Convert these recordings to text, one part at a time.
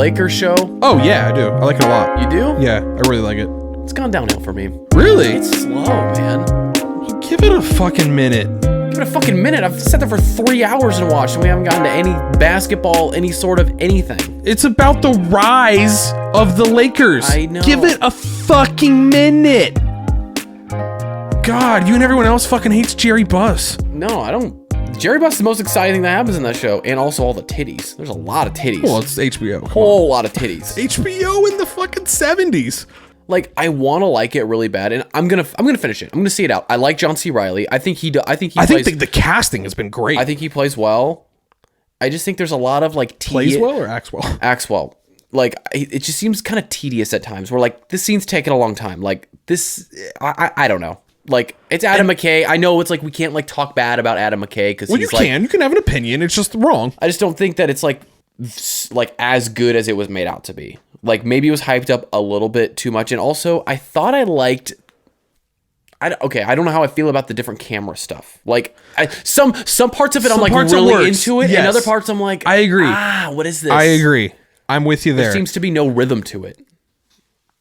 Lakers show? Oh yeah, I do. I like it a lot. You do? Yeah, I really like it. It's gone downhill for me. Really? It's slow, man. Give it a fucking minute. Give it a fucking minute. I've sat there for 3 hours and watched, and we haven't gotten to any basketball, any sort of anything. It's about the rise of the Lakers. I know. Give it a fucking minute. God, you and everyone else fucking hates Jerry Buss. No, I don't. Jerry Buss is the most exciting thing that happens in that show, and also all the titties. There's a lot of titties. Well, it's HBO. Whole lot of titties. HBO in the fucking 70s. Like, I want to like it really bad, and I'm gonna finish it. I'm gonna see it out. I like John C. Reilly. I think the casting has been great. I think he plays well. I just think there's a lot of like plays well or acts well. Acts well. Like, it just seems kind of tedious at times. Where like this scene's taking a long time. Like this, I don't know. Like, it's Adam McKay. I know it's like we can't like talk bad about Adam McKay because you can have an opinion. It's just wrong. I just don't think that it's like as good as it was made out to be. Like, maybe it was hyped up a little bit too much. And also, I thought I liked... I don't know how I feel about the different camera stuff. Like, some parts of it, I'm like really into it. Yes. And other parts, I'm like... I agree. What is this? I agree. I'm with you there. There seems to be no rhythm to it.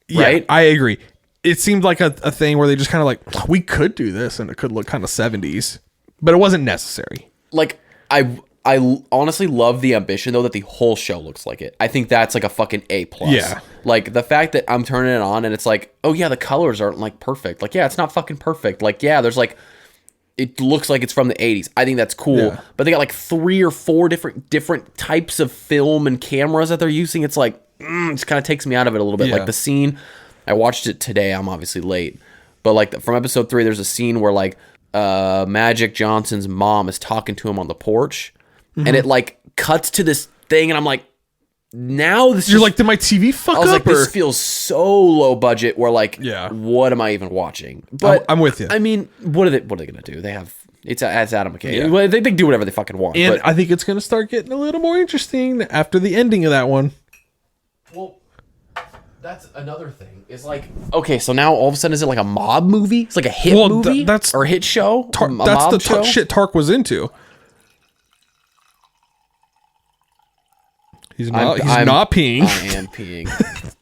Yeah, right? I agree. It seemed like a thing where they just kind of like, we could do this and it could look kind of 70s. But it wasn't necessary. Like, I honestly love the ambition, though, that the whole show looks like it. I think that's like a fucking A+. Yeah. Like, the fact that I'm turning it on and it's like, oh, yeah, the colors aren't, like, perfect. Like, yeah, it's not fucking perfect. Like, yeah, there's, like, it looks like it's from the 80s. I think that's cool. Yeah. But they got, like, 3 or 4 different types of film and cameras that they're using. It's like, it just kind of takes me out of it a little bit. Yeah. Like, the scene, I watched it today. I'm obviously late. But, like, from episode 3, there's a scene where, like, Magic Johnson's mom is talking to him on the porch. And it like cuts to this thing, and I'm like, now this. You're like, did my TV fuck up? I was like, this feels so low budget. Where like, what am I even watching? But I'm with you. I mean, what are they gonna do? They have it's Adam McKay. Yeah. They can do whatever they fucking want. And I think it's gonna start getting a little more interesting after the ending of that one. Well, that's another thing. It's like, okay, so now all of a sudden, is it like a mob movie? It's like a hit movie, or a hit show. That's the shit Tark was into. He's not peeing. I am peeing.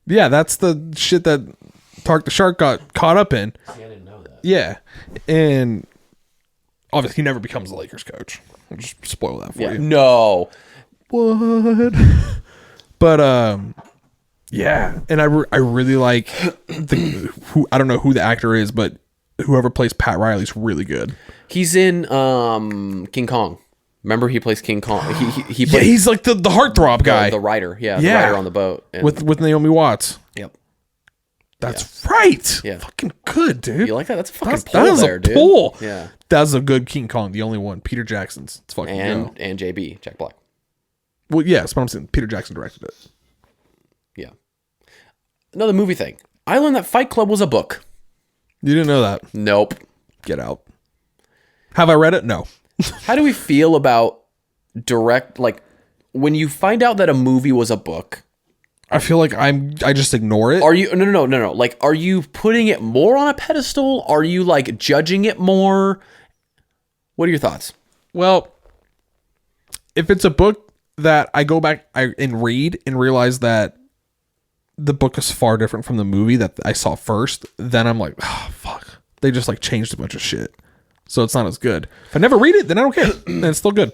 Yeah, that's the shit that Tark the Shark got caught up in. See, I didn't know that. Yeah. And obviously he never becomes the Lakers coach. I'll just spoil that for you. No. What? But yeah, and I really like I don't know who the actor is, but whoever plays Pat Riley's really good. He's in King Kong. Remember, he plays King Kong. He plays, he's like the heartthrob guy, the writer. Yeah, the writer on the boat with Naomi Watts. Yep, that's right. Yeah, fucking good, dude. You like that? That's a fucking pull there, dude. Pull. Yeah, that's a good King Kong. The only one, Peter Jackson's. It's fucking and JB Jack Black. Well, yeah, that's what I'm saying. Peter Jackson directed it. Yeah. Another movie thing. I learned that Fight Club was a book. You didn't know that? Nope. Get out. Have I read it? No. How do we feel about like when you find out that a movie was a book? I feel like I just ignore it. Are you no. Like, are you putting it more on a pedestal? Are you like judging it more? What are your thoughts? Well, if it's a book that I go back and read and realize that the book is far different from the movie that I saw first, then I'm like, oh, fuck. They just like changed a bunch of shit. So it's not as good. If I never read it, then I don't care. And it's still good.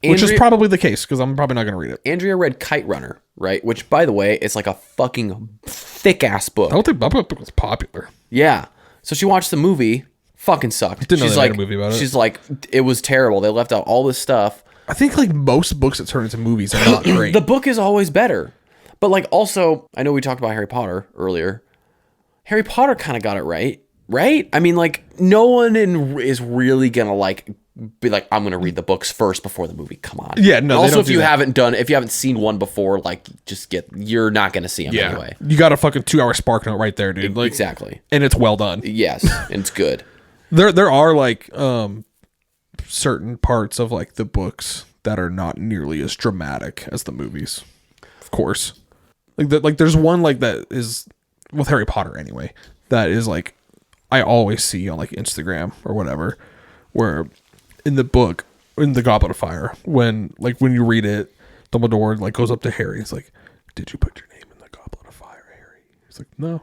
Which is probably the case, because I'm probably not going to read it. Andrea read Kite Runner, right? Which, by the way, is like a fucking thick-ass book. I don't think that book was popular. Yeah. So she watched the movie. Fucking sucked. Didn't know they made a movie about it. She's like, it was terrible. They left out all this stuff. I think like most books that turn into movies are not great. The book is always better. But like also, I know we talked about Harry Potter earlier. Harry Potter kind of got it right. Right? I mean, like, no one is really gonna like be like, I'm gonna read the books first before the movie. Come on. Yeah, no. Also, if you haven't seen one before, like, you're not gonna see them anyway. You got a fucking 2-hour spark note right there, dude. Like, exactly. And it's well done. Yes, and it's good. There are like certain parts of like the books that are not nearly as dramatic as the movies. Of course. Like there's one like that is with Harry Potter anyway. That is like I always see on like Instagram or whatever, where in the book, in the Goblet of Fire, when you read it, Dumbledore like goes up to Harry. He's like, "Did you put your name in the Goblet of Fire, Harry?" He's like, "No."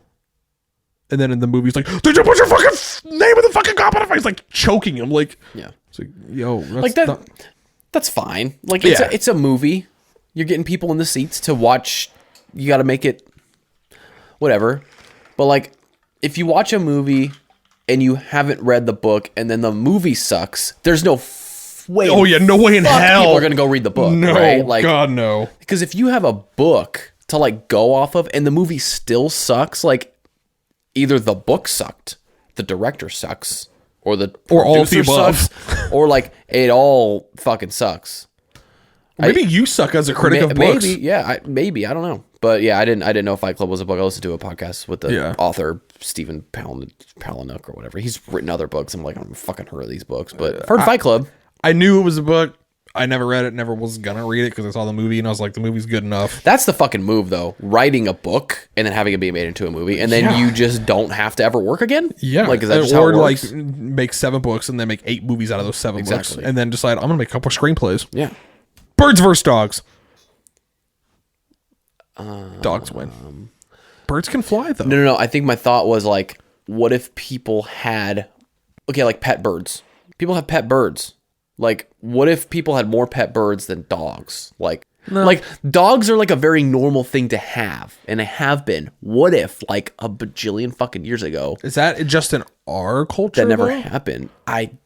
And then in the movie, he's like, "Did you put your fucking name in the fucking Goblet of Fire?" He's like choking him. Like, yeah. It's like, yo, that's like that. not- That's fine. Like it's a movie. You're getting people in the seats to watch. You got to make it whatever. But like, if you watch a movie and you haven't read the book and then the movie sucks, there's no way. Oh yeah, no way in hell people are gonna go read the book. No, right? Like, God no. Because if you have a book to like go off of and the movie still sucks, like either the book sucked, the director sucks, or all of the above, sucks, or like it all fucking sucks. Maybe you suck as a critic of books. Maybe, yeah, maybe I don't know, but yeah, I didn't know Fight Club was a book. I listened to a podcast with the author Stephen Palahniuk or whatever. He's written other books. I'm like, I'm fucking heard of these books, but heard Fight Club. I knew it was a book. I never read it. Never was gonna read it because I saw the movie and I was like, the movie's good enough. That's the fucking move, though. Writing a book and then having it be made into a movie, and then you just don't have to ever work again. Yeah, like is that just how it works? Like make 7 books and then make 8 movies out of those 7 books, Exactly. and then decide I'm gonna make a couple screenplays. Yeah. Birds versus dogs. Dogs win. Birds can fly though. No. I think my thought was like, what if people had, like pet birds? People have pet birds. Like, what if people had more pet birds than dogs? Like, like dogs are like a very normal thing to have, and they have been. What if, like, a bajillion fucking years ago, is that just in our culture? That never though? happened. I'm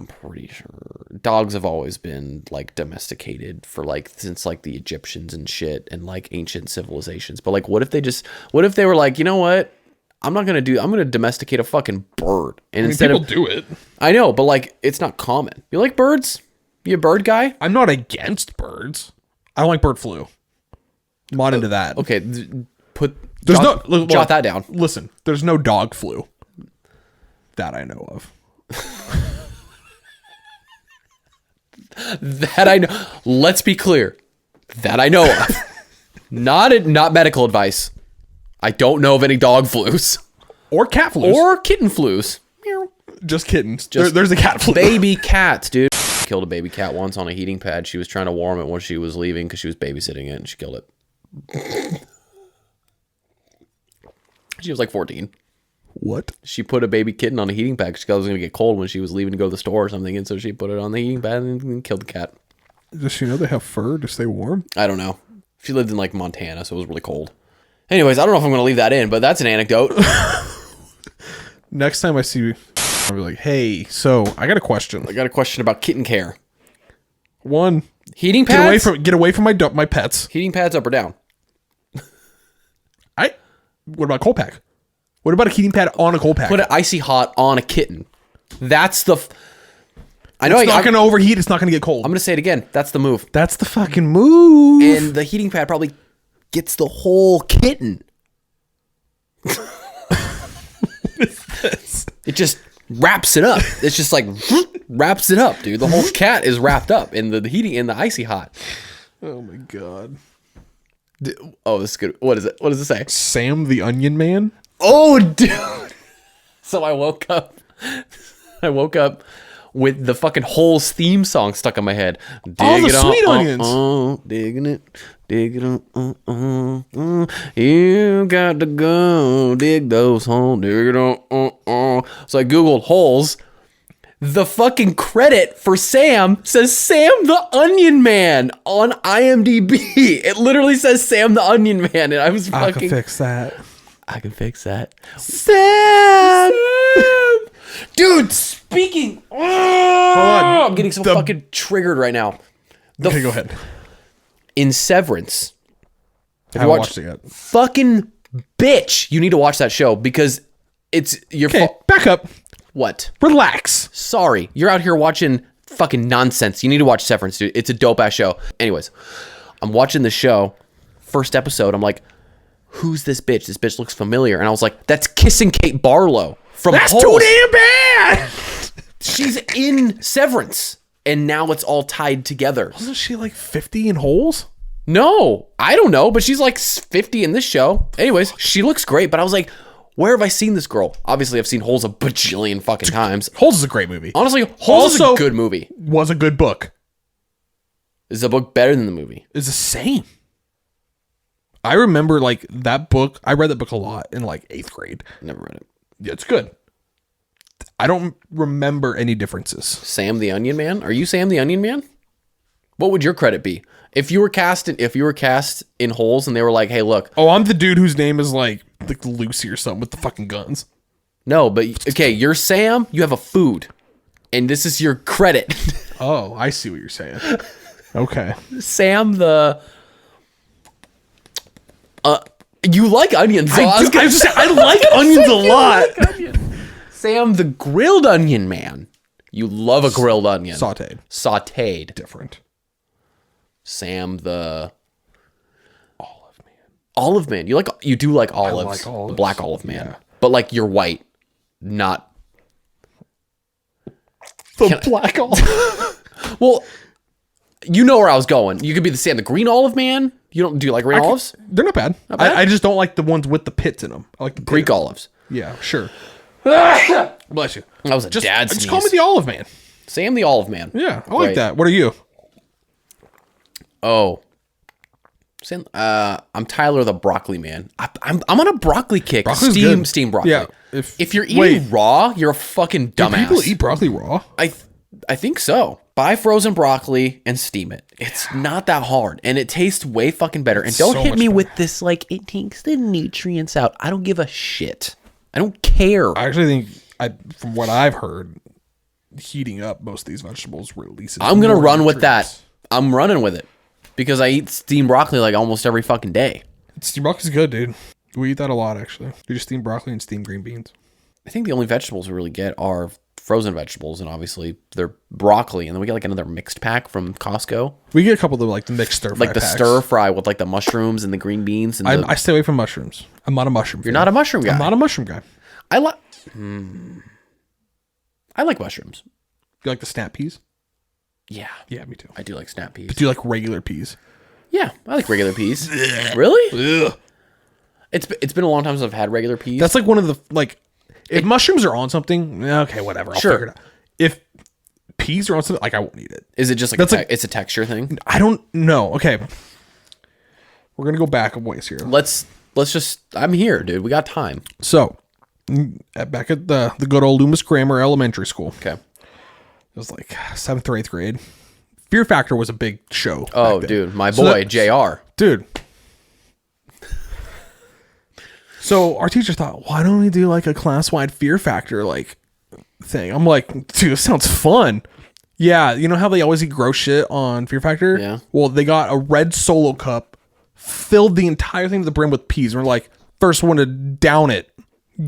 pretty sure dogs have always been like domesticated for like since like the Egyptians and shit and like ancient civilizations. But like, what if they were like, you know what? I'm going to domesticate a fucking bird. And instead people do it. I know, but like, it's not common. You like birds? You a bird guy? I'm not against birds. I don't like bird flu. I'm not into that. Okay. Jot that down. Listen, there's no dog flu that I know of. That I know. Let's be clear. That I know of. Not medical advice. I don't know of any dog flus. Or cat flus. Or kitten flus. Just kittens. There's a cat flu. Baby cats, dude. Killed a baby cat once on a heating pad. She was trying to warm it when she was leaving because she was babysitting it, and she killed it. She was like 14. What? She put a baby kitten on a heating pad because she thought it was going to get cold when she was leaving to go to the store or something, and so she put it on the heating pad and killed the cat. Does she know they have fur to stay warm? I don't know. She lived in like Montana, so it was really cold. Anyways, I don't know if I'm going to leave that in, but that's an anecdote. Next time I see you, I'll be like, hey, so I got a question. I got a question about Kitten Care. One, heating pads? Get away from my pets. Heating pads up or down? What about cold pack? What about a heating pad on a cold pack? Put it icy hot on a kitten. That's the... I know it's not going to overheat. It's not going to get cold. I'm going to say it again. That's the move. That's the fucking move. And the heating pad probably gets the whole kitten. It just wraps it up. It's just like wraps it up, dude. The whole cat is wrapped up in the heating, in the icy hot. Oh my god. Oh, this is good. What is it? What does it say? Sam the Onion Man? Oh, dude. So I woke up with the fucking Holes theme song stuck in my head. All the sweet onions. Digging it. You got to go dig those holes. Dig it. So I Googled Holes. The fucking credit for Sam says Sam the Onion Man on IMDb. It literally says Sam the Onion Man, and I was fucking... I can fix that. I can fix that. Sam! Dude, speaking... Oh, I'm getting so fucking triggered right now. Okay, go ahead. In Severance. I haven't watched it yet. Fucking bitch. You need to watch that show because it's... Okay, back up. What? Relax. Sorry. You're out here watching fucking nonsense. You need to watch Severance, dude. It's a dope-ass show. Anyways, I'm watching the show. First episode, I'm like, who's this bitch? This bitch looks familiar. And I was like, that's Kissing Kate Barlow from Holes. That's too damn bad! She's in Severance. And now it's all tied together. Wasn't she like 50 in Holes? No. I don't know. But she's like 50 in this show. Anyways, she looks great. But I was like, where have I seen this girl? Obviously, I've seen Holes a bajillion fucking times. Holes is a great movie. Honestly, Holes is a good movie. Was a good book. Is the book better than the movie? It's the same. I remember like that book. I read that book a lot in like 8th grade. Never read it. Yeah, it's good. I don't remember any differences. Sam the Onion Man? Are you Sam the Onion Man? What would your credit be? If you were cast in Holes and they were like, hey, look. Oh, I'm the dude whose name is like Lucy or something with the fucking guns. No, but okay, you're Sam, you have a food. And this is your credit. Oh, I see what you're saying. Okay. Sam the you like onions. So I like onions a lot. Sam the Grilled Onion Man. You love a grilled onion. Sauteed. Different. Sam the Olive Man. Olive Man. You do like olives. I like olives. The black olive man. Yeah. But like you're white, not Black olive. Well, you know where I was going. You could be the Sam the Green Olive Man. Do you like green olives? They're not bad. I just don't like the ones with the pits in them. I like the Greek olives. Yeah, sure. Bless you. That was a dad sneeze. Just call me the Olive Man. Sam the Olive Man. Yeah, I like that. What are you? Oh. Sam, I'm Tyler the Broccoli Man. I'm on a broccoli kick. Broccoli's good. Steam broccoli. Yeah. If you're eating raw, you're a fucking dumbass. Do people eat broccoli raw? I think so. Buy frozen broccoli and steam it. It's not that hard, and it tastes way fucking better. And don't hit me with this like it takes the nutrients out. I don't give a shit. I don't care. I actually think, from what I've heard, heating up most of these vegetables releases. I'm gonna run with that. I'm running with it because I eat steamed broccoli like almost every fucking day. Steamed broccoli's good, dude. We eat that a lot, actually. We just steam broccoli and steam green beans. I think the only vegetables we really get are frozen vegetables, and obviously they're broccoli, and then we get like another mixed pack from Costco. We get a couple of the like the mixed stir fry, like the packs. Stir fry with like the mushrooms and the green beans. And I stay away from mushrooms. I'm not a mushroom. You're not a mushroom guy. I'm not a mushroom guy. I like mushrooms. You like the snap peas? Yeah, me too. I do like snap peas. But do you like regular peas? Yeah, I like regular peas. Really? Ugh. It's been a long time since I've had regular peas. That's like one of the like. If mushrooms are on something, okay, whatever. I'll figure it out. If peas are on something, like I won't eat it. Is it just like it's a texture thing? I don't know. Okay, we're gonna go back a ways here. Let's just. I'm here, dude. We got time. So, back at the good old Loomis Grammar Elementary School. Okay, it was like 7th or 8th grade. Fear Factor was a big show. Oh, dude, my boy JR. Dude. So our teacher thought, why don't we do like a class-wide Fear Factor like thing? I'm like, dude, this sounds fun. Yeah, you know how they always eat gross shit on Fear Factor? Yeah. Well, they got a red Solo cup, filled the entire thing to the brim with peas. And we're like, first one to down it.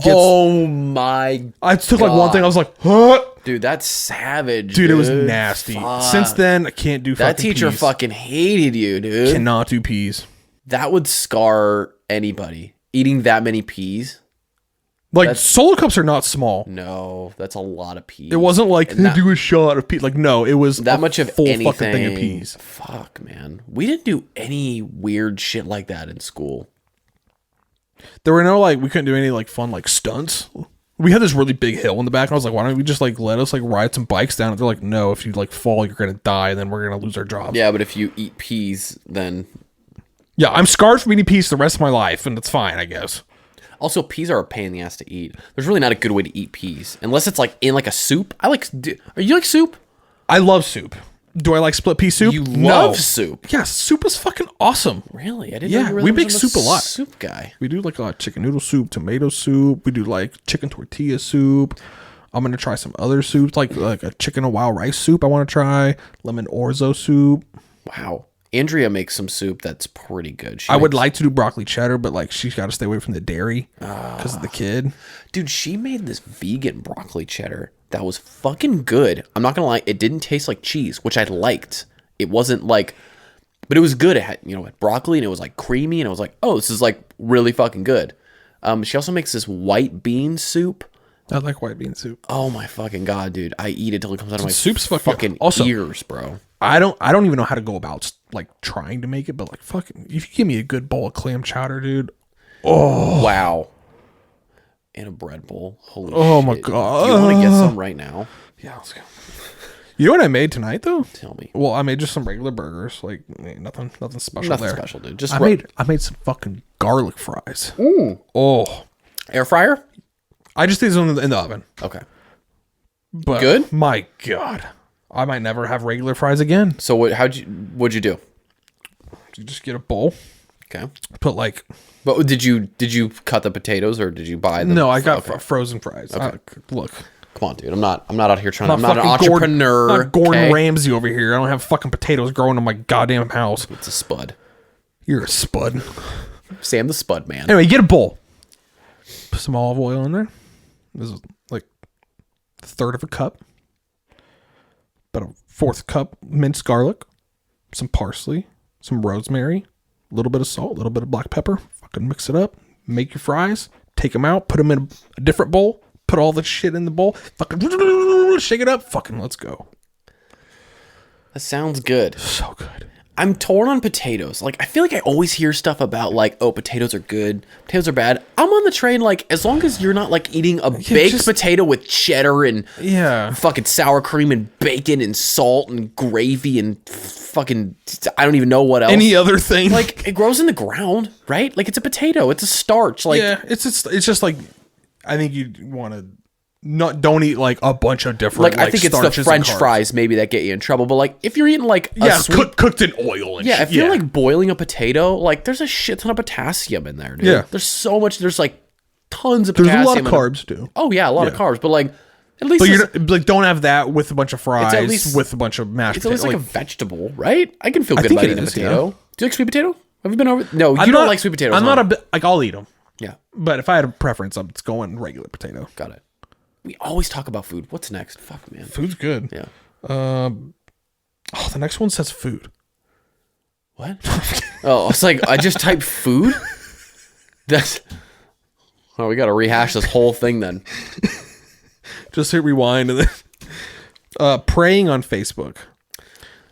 Oh my! I took like one thing. I was like, huh? Dude, that's savage. Dude, it was nasty. Fuck. Since then, I can't do that. Teacher peas. Fucking hated you, dude. Cannot do peas. That would scar anybody. Eating that many peas. Like, Solo cups are not small. No, that's a lot of peas. It wasn't like, do a shot of peas. Like, no, it was that much of full anything. Fucking thing of peas. Fuck, man. We didn't do any weird shit like that in school. There were no, like, we couldn't do any, like, fun, like, stunts. We had this really big hill in the back, and I was like, why don't we just, like, let us, like, ride some bikes down? And they're like, no, if you, like, fall, you're going to die, and then we're going to lose our jobs. Yeah, but if you eat peas, then... Yeah, I'm scarred from eating peas the rest of my life, and that's fine, I guess. Also, peas are a pain in the ass to eat. There's really not a good way to eat peas. Unless it's, like, in, like, a soup. Are you like soup? I love soup. Do I like split pea soup? You love soup? Yeah, soup is fucking awesome. Really? I didn't know you were we make soup a lot. Soup guy. We do, like, chicken noodle soup, tomato soup. We do, like, chicken tortilla soup. I'm going to try some other soups, like a chicken and wild rice soup I want to try. Lemon orzo soup. Wow. Andrea makes some soup that's pretty good. I would like to do broccoli cheddar, but like she's got to stay away from the dairy because of the kid. Dude, she made this vegan broccoli cheddar that was fucking good. I'm not gonna lie, it didn't taste like cheese, which I liked. It wasn't like, but it was good. It had, had broccoli and it was like creamy, and I was like, oh, this is like really fucking good. She also makes this white bean soup. I like white bean soup. Oh my fucking god, dude! I eat it till it comes out of my soup's fucking also, ears, bro. I don't even know how to go about like trying to make it, but like fucking, if you give me a good bowl of clam chowder, dude. Oh wow! In a bread bowl. Holy shit! Oh my god! Do you want to get some right now? Yeah, let's go. You know what I made tonight though? Tell me. Well, I made just some regular burgers, like nothing special Nothing there. special, dude. Just I made some fucking garlic fries. Ooh. Oh, Air fryer? I just did them in the oven. Okay. But good? My God, I might never have regular fries again. So what'd you do? You just get a bowl. Okay. Put like. But did you cut the potatoes or did you buy them? No, I got frozen fries. Okay. Look. Come on, dude. I'm not out here trying. I'm not an fucking entrepreneur. I'm not Gordon Ramsay over here. I don't have fucking potatoes growing in my goddamn house. It's a spud. You're a spud. Sam the Spud Man. Anyway, get a bowl. Put some olive oil in there. This is like a third of a cup. About a fourth cup minced garlic. Some parsley. Some rosemary. A little bit of salt. A little bit of black pepper. Fucking mix it up. Make your fries. Take them out. Put them in a different bowl. Put all the shit in the bowl. Fucking shake it up. Fucking let's go. That sounds good. So good. I'm torn on potatoes. Like, I feel like I always hear stuff about, like, oh, potatoes are good, potatoes are bad. I'm on the train, like, as long as you're not, like, eating a baked potato with cheddar and fucking sour cream and bacon and salt and gravy and fucking, I don't even know what else. Any other thing. Like, it grows in the ground, right? Like, it's a potato. It's a starch. Like, yeah, it's just like, I think you want to don't eat like a bunch of different. Like I think it's the French fries maybe that get you in trouble. But like if you're eating like cooked in oil and if you're like boiling a potato, like there's a shit ton of potassium in there, dude. Yeah, there's so much. There's like tons of potassium. There's a lot of carbs too. Oh yeah, a lot of carbs. But like at least, but you're like don't have that with a bunch of fries. At least, with a bunch of mashed. It's at least like a vegetable, right? I can feel good about eating a potato. Do you like sweet potato? Have you been over? No, you don't like sweet potatoes. I'm not a bit like I'll eat them. Yeah, but if I had a preference, it's going regular potato. Got it. We always talk about food. What's next? Fuck, man. Food's good. Yeah. The next one says food. What? Oh, it's like I just typed food. That's. Oh, we got to rehash this whole thing then. Just hit rewind and then. Praying on Facebook.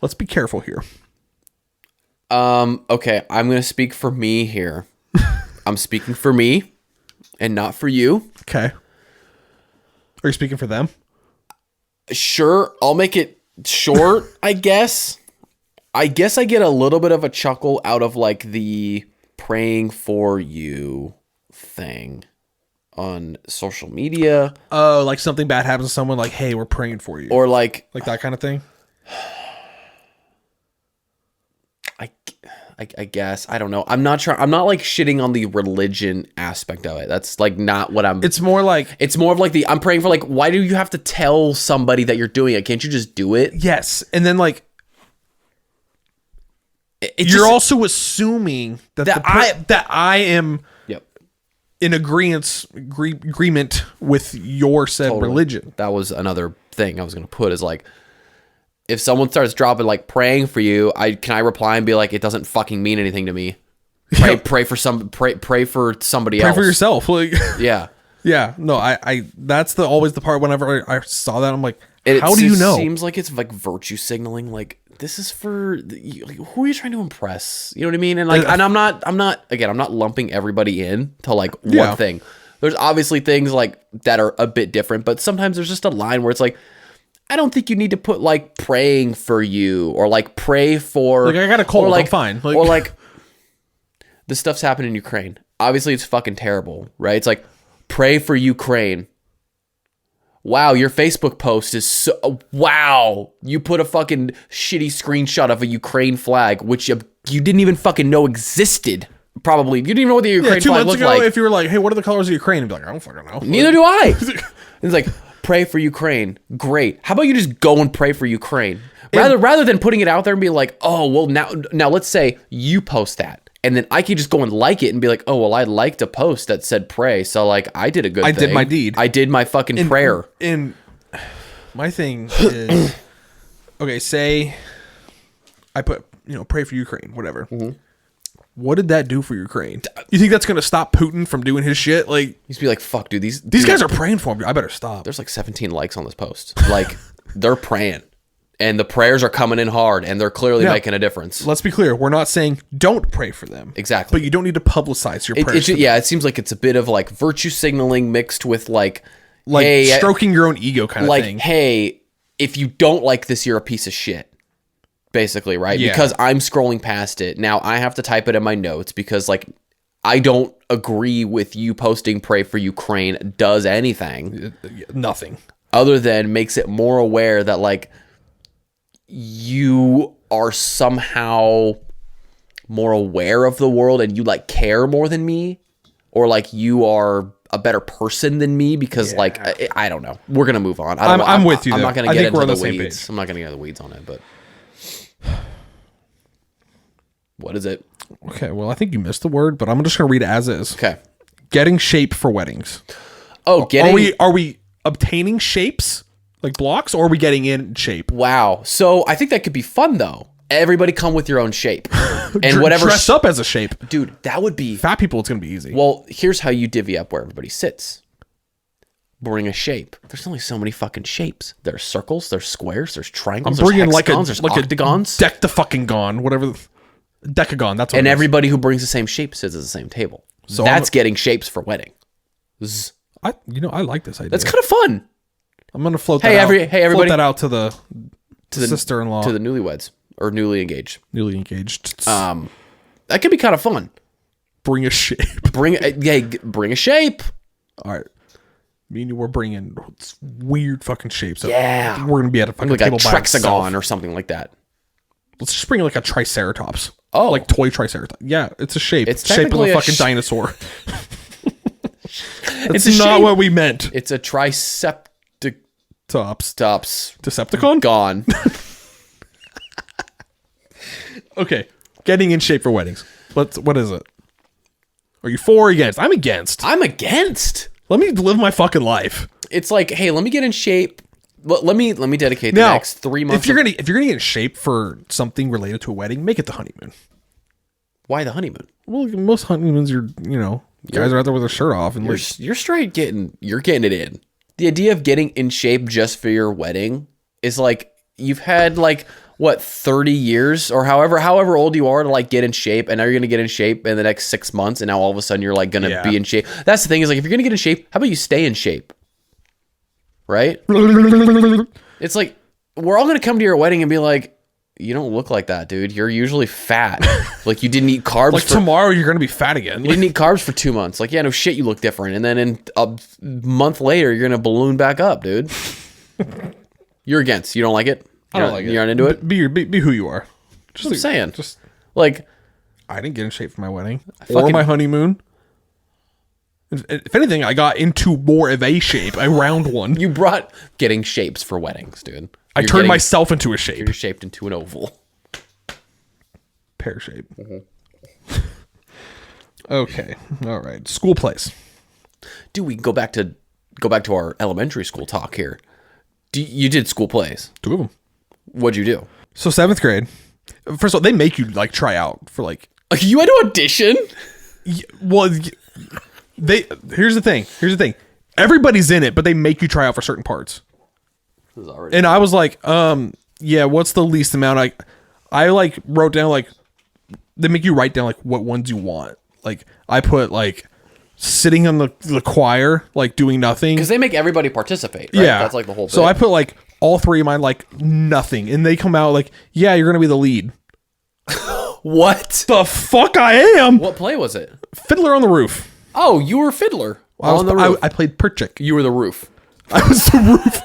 Let's be careful here. Okay, I'm gonna speak for me here. I'm speaking for me, and not for you. Okay. Are you speaking for them? Sure, I'll make it short, I guess. I guess I get a little bit of a chuckle out of like the praying for you thing on social media. Oh, like something bad happens to someone, like, hey, we're praying for you. Or like that kind of thing? I guess. I don't know. I'm not like shitting on the religion aspect of it. That's like not what I'm. It's more of like I'm praying for like, why do you have to tell somebody that you're doing it? Can't you just do it? Yes. And then like, you're also assuming that I am in agreement with your said religion. That was another thing I was going to put is like, if someone starts dropping like praying for you, can I reply and be like, it doesn't fucking mean anything to me. Pray for somebody else. Pray for yourself. Like, yeah. Yeah. No, I that's always the part whenever I saw that, I'm like, how do you know? It seems like it's like virtue signaling. Like this is for who are you trying to impress? You know what I mean? And like, and I'm not lumping everybody in to like one thing. There's obviously things like that are a bit different, but sometimes there's just a line where it's like, I don't think you need to put like praying for you or like pray for. Like I got a cold, I'm fine. Or like this stuff's happened in Ukraine. Obviously, it's fucking terrible, right? It's like pray for Ukraine. Wow, your Facebook post is so. Wow, you put a fucking shitty screenshot of a Ukraine flag, which you didn't even fucking know existed. Probably you didn't even know what the Ukraine flag looked like. 2 months ago, if you were like, "Hey, what are the colors of Ukraine?" I'd be like, "I don't fucking know." Neither do I. It's like. Pray for Ukraine. Great. How about you just go and pray for Ukraine? Rather than putting it out there and be like, oh, well, now let's say you post that. And then I could just go and like it and be like, oh, well, I liked a post that said pray. So, like, I did a good thing. I did my deed. I did my fucking prayer. And my thing is, okay, say I put, pray for Ukraine, whatever. Mm-hmm. What did that do for Ukraine? You think that's going to stop Putin from doing his shit? Like, he's be like, fuck, dude, these guys are praying for him. I better stop. There's like 17 likes on this post. Like, they're praying. And the prayers are coming in hard, and they're clearly making a difference. Let's be clear. We're not saying don't pray for them. Exactly. But you don't need to publicize your prayers. It seems like it's a bit of like virtue signaling mixed with like hey, stroking your own ego kind of thing. Like, hey, if you don't like this, you're a piece of shit. Basically, right? Yeah. Because I'm scrolling past it. Now I have to type it in my notes because like I don't agree with you posting Pray for Ukraine does anything. Nothing. Other than makes it more aware that like you are somehow more aware of the world and you like care more than me, or like you are a better person than me because like I don't know. We're gonna move on. I'm with you. I'm though. not gonna get into the same weeds. page. I'm not gonna get into the weeds on it, but what is it? Okay, well, I think you missed the word, but I'm just gonna read it as is. Okay. Getting shape for weddings. Oh, Are we obtaining shapes like blocks, or are we getting in shape? Wow. So I think that could be fun though. Everybody come with your own shape. And whatever dress up as a shape. Dude, that would be Fat people, it's gonna be easy. Well, here's how you divvy up where everybody sits. Bring a shape. There's only so many fucking shapes. There's circles, there's squares, there's triangles, I'm bringing there's like hexagons, there's octagons. deck the fucking gon, whatever. Decagon. That's what And it is. everybody who brings the same shape sits at the same table. So that's getting shapes for wedding. I like this idea. That's kind of fun. I'm gonna float Hey, that out. everybody. Float that out to the sister-in-law, To the newlyweds or newly engaged. newly engaged. That could be kind of fun. Bring a shape. Bring a shape. All right. Me and you were bringing weird fucking shapes. Yeah. We're gonna be at a fucking Like a table by ourselves. trexagon or something like that. Let's just bring like a triceratops. Oh. Like toy triceratops. Yeah, it's a shape. It's shape of technically a a fucking dinosaur. That's It's a not shape. what we meant. It's a tricepticons Tops. Decepticon? gone. Okay. Getting in shape for weddings. What is it? Are you for or against? I'm against. I'm against. Let me live my fucking life. It's like, hey, let me get in shape. Let me dedicate the Now, next 3 months. If you're gonna get in shape for something related to a wedding, make it the honeymoon. Why the honeymoon? Well, most honeymoons, guys are out there with their shirt off and You're straight you're getting it in. The idea of getting in shape just for your wedding is like you've had like what 30 years or however old you are to like get in shape, and now you're gonna get in shape in the next 6 months, and now all of a sudden you're like gonna be in shape. That's the thing is like if you're gonna get in shape, how about you stay in shape? Right? It's like we're all gonna come to your wedding and be like, you don't look like that, dude. You're usually fat. Like you didn't eat carbs. like tomorrow you're gonna be fat again. You didn't eat carbs for 2 months. Like, yeah, no shit, you look different. And then in a month later, you're gonna balloon back up, dude. You're against. You don't like it? I don't like it. You aren't into it? Be who you are. Just I'm saying. Just like I didn't get in shape for my wedding or my honeymoon. If anything, I got into more of a shape, a round one. you brought getting shapes for weddings, dude. I turned myself into a shape. You're shaped into an oval. Pear shape. Okay. All right. School plays. Dude, we can go back to our elementary school talk here. You did school plays. 2 of them. What'd you do? So 7th grade. First of all, they make you like try out for like. You had to audition? Well, here's the thing. Everybody's in it, but they make you try out for certain parts. And I was like, yeah, what's the least amount? I like wrote down like they make you write down like what ones you want. Like I put like sitting on the choir, like doing nothing. Because they make everybody participate, right? Yeah. That's like the whole So bit. I put like all 3 of mine like nothing. And they come out like, yeah, you're gonna be the lead. What? The fuck I am. What play was it? Fiddler on the Roof. Oh, you were fiddler on the roof. I played Perchik. You were the roof. I was the roof.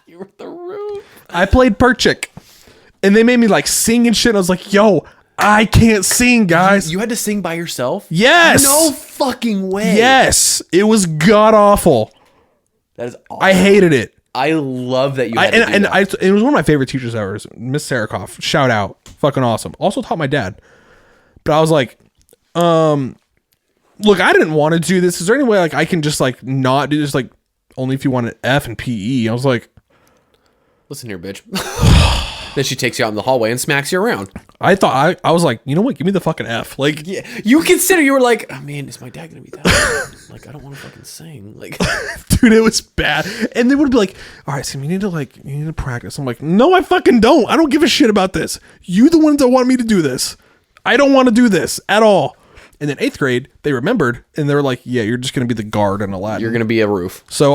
You were the roof. I played Perchik. And they made me like sing and shit. And I was like, yo, I can't sing, guys. You had to sing by yourself? Yes. No fucking way. Yes. It was god awful. That is awesome. I hated it. I love that you had to do that. It was one of my favorite teachers ever, Miss Sarakoff. Shout out. Fucking awesome. Also taught my dad. But I was like, look, I didn't want to do this. Is there any way like I can just like not do this? Like only if you want an F and PE. I was like, listen here, bitch. Then she takes you out in the hallway and smacks you around. I thought I was like, you know what? Give me the fucking F. Like, Yeah, you were like, oh man, is my dad gonna be that? Like, I don't want to fucking sing. Like, dude, it was bad. And they would be like, all right, so you need to practice. I'm like, no, I fucking don't. I don't give a shit about this. You the ones that want me to do this. I don't want to do this at all. And then 8th grade, they remembered and they were like, yeah, you're just gonna be the guard in Aladdin. you're gonna be a roof. So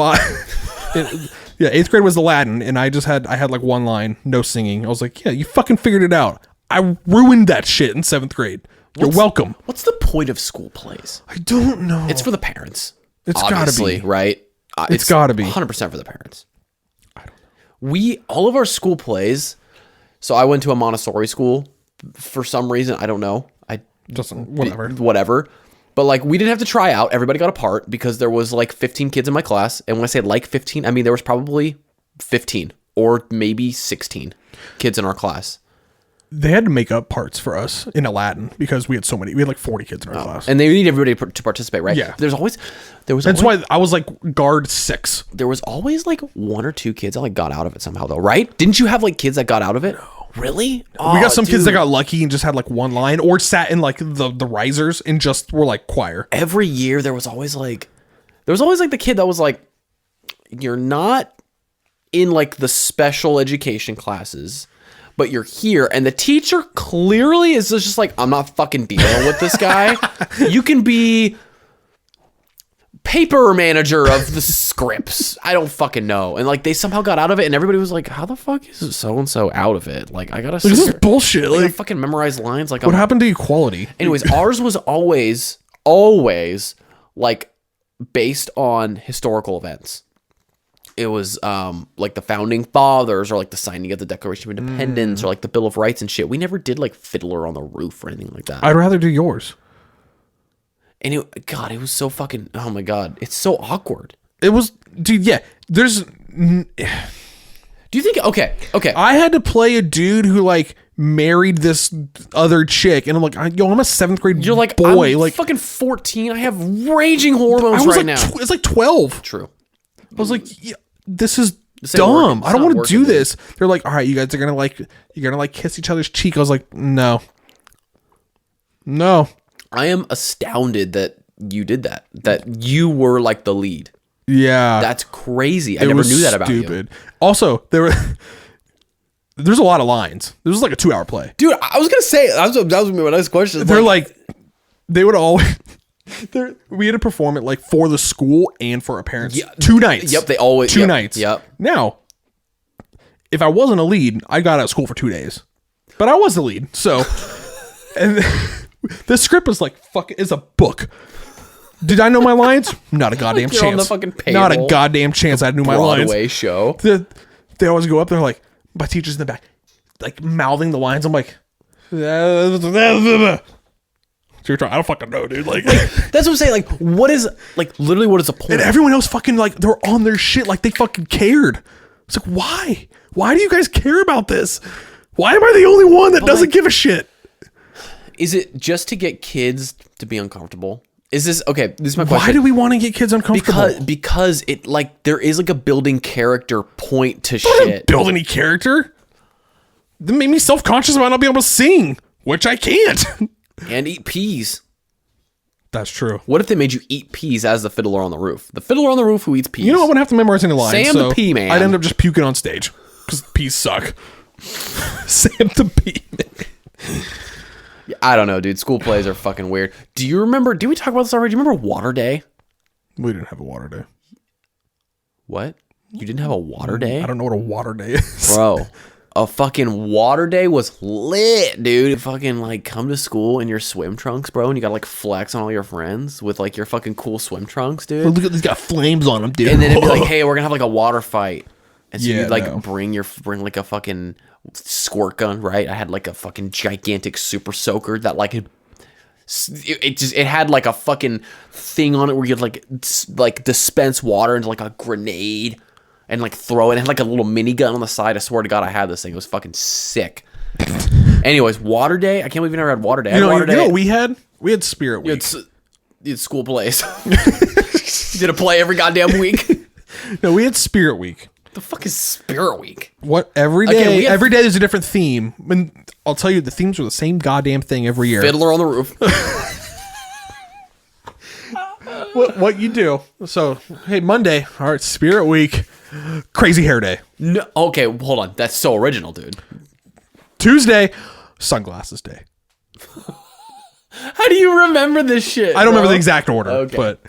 Yeah, 8th grade was the Latin, and I had like one line, no singing. I was like, yeah, you fucking figured it out. I ruined that shit in 7th grade. You're welcome. What's the point of school plays? I don't know. It's for the parents. It's gotta be. Right? It's gotta be 100% for the parents. I don't know. All of our school plays. So I went to a Montessori school for some reason. I don't know. Whatever. But like, we didn't have to try out. Everybody got a part because there was like 15 kids in my class. And when I say like 15, I mean, there was probably 15 or maybe 16 kids in our class. They had to make up parts for us in a Latin because we had so many. We had like 40 kids in our class. And they need everybody to participate, right? Yeah. That's why I was like guard 6. There was always like 1 or 2 kids that like got out of it somehow though, right? Didn't you have like kids that got out of it? No. Really? We got some kids that got lucky and just had like one line or sat in like the risers and just were like choir. Every year there was always like the kid that was like, you're not in like the special education classes, but you're here, and the teacher clearly is just like, I'm not fucking dealing with this guy. You can be paper manager of the scripts. I don't fucking know. And like, they somehow got out of it, and everybody was like, how the fuck is so and so out of it? Like, I gotta this is bullshit. Like, fucking memorize lines. Like, what happened to equality? Anyways, ours was always like based on historical events. It was like the founding fathers, or like the signing of the Declaration of Independence, or like the Bill of Rights and shit. We never did like Fiddler on the Roof or anything like that. I'd rather do yours. And it was so fucking, oh my God, it's so awkward. It was, dude, yeah. There's, do you think, okay. I had to play a dude who like married this other chick, and I'm like, yo, I'm a 7th grade You're like, boy. I'm like fucking 14. I have raging hormones right now. It's like 12. True. I was like, yeah, this is dumb. I don't want to do this. They're like, all right, you guys are you're gonna kiss each other's cheek. I was like, no. I am astounded that you did that you were like the lead. Yeah. That's crazy. I never knew that about you. Also, there's a lot of lines. This was like a 2-hour play. Dude, I was going to say, that was my next question. They're like, they would always, we had to perform it like for the school and for our parents. Yeah, 2 nights. Yep, they always. 2 nights. Yep. Now, if I wasn't a lead, I got out of school for 2 days. But I was the lead. So, and the script was like, fuck, it's a book. Did I know my lines? Not a goddamn chance. On the fucking payroll. Not a goddamn chance I knew my lines. Broadway show. They always go up there like, my teacher's in the back, like mouthing the lines. I'm like, I don't fucking know, dude. Like that's what I'm saying. Like, what is the point? And everyone else fucking like, they're on their shit. Like they fucking cared. It's like, why? Why do you guys care about this? Why am I the only one that doesn't give a shit? Is it just to get kids to be uncomfortable? Is this okay? This is my question. Why do we want to get kids uncomfortable? Because it like there is like a building character point to shit. Build any character? That made me self-conscious about not being able to sing, which I can't. And eat peas. That's true. What if they made you eat peas as the fiddler on the roof? The fiddler on the roof who eats peas. You know, I wouldn't have to memorize any lines. Sam the Pea Man. I'd end up just puking on stage because peas suck. Sam the Pea Man. I don't know, dude. School plays are fucking weird. Do you remember? Did we talk about this already? Do you remember Water Day? We didn't have a water day. What? You didn't have a water day? I don't know what a water day is. Bro, a fucking water day was lit, dude. You fucking like come to school in your swim trunks, bro, and you gotta like flex on all your friends with like your fucking cool swim trunks, dude. Look at these got flames on them, dude. And then it'd be like, hey, we're gonna have like a water fight. And so Yeah, you'd like no. bring like a fucking squirt gun, right? I had like a fucking gigantic super soaker that like it had like a fucking thing on it where you'd like dispense water into like a grenade and like throw it. It had like a little minigun on the side. I swear to God, I had this thing. It was fucking sick. Anyways, Water Day. I can't believe you never had Water Day. You know what we had? We had Spirit Week. You had school plays. You did a play every goddamn week. No, we had Spirit Week. The fuck is Spirit Week? What every day? Every day there's a different theme. And I'll tell you, the themes are the same goddamn thing every year. Fiddler on the Roof. What you do? So hey, Monday, all right, Spirit Week, Crazy Hair Day. No, okay, hold on. That's so original, dude. Tuesday, Sunglasses Day. How do you remember this shit? I don't remember the exact order, but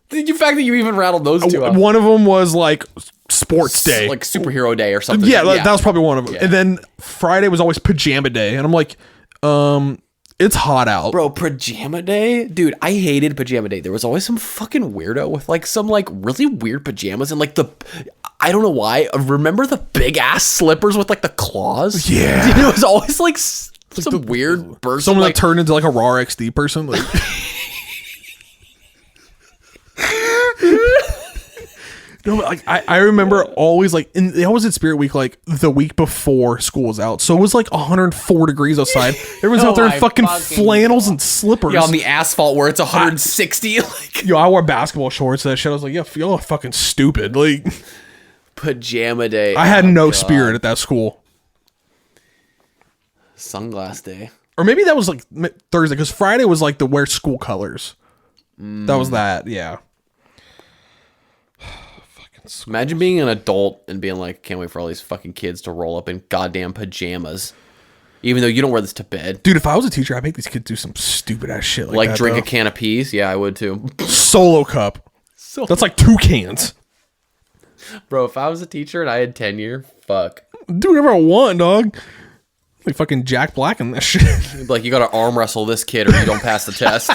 The fact that you even rattled those two up. One of them was like sports day, like superhero day or something. Yeah, that was probably one of them. Yeah. And then Friday was always pajama day, and I'm like, it's hot out, bro. Pajama day, dude. I hated pajama day. There was always some fucking weirdo with like some like really weird pajamas and like I don't know why. Remember the big ass slippers with like the claws? Yeah, dude, it was always like some weird person. Someone that turned into like a raw XD person. Like. No, but like I remember always like they always did Spirit Week like the week before school was out, so it was like 104 degrees outside. Everyone's out there in fucking flannels and slippers. Yeah, on the asphalt where it's 160. Like, yo, I wore basketball shorts. That shit. I was like, yeah, y'all are fucking stupid. Like pajama day. I had no spirit at that school. Sunglass day, or maybe that was like Thursday because Friday was like the wear school colors. That was that. Yeah. Imagine being an adult and being like, can't wait for all these fucking kids to roll up in goddamn pajamas. Even though you don't wear this to bed. Dude, if I was a teacher, I'd make these kids do some stupid ass shit like that. Drink a can of peas? Yeah, I would too. Solo cup. That's like 2 cans. Bro, if I was a teacher and I had tenure, fuck. Do whatever I want, dog. Like fucking Jack Black and that shit. Like, you gotta arm wrestle this kid or you don't pass the test.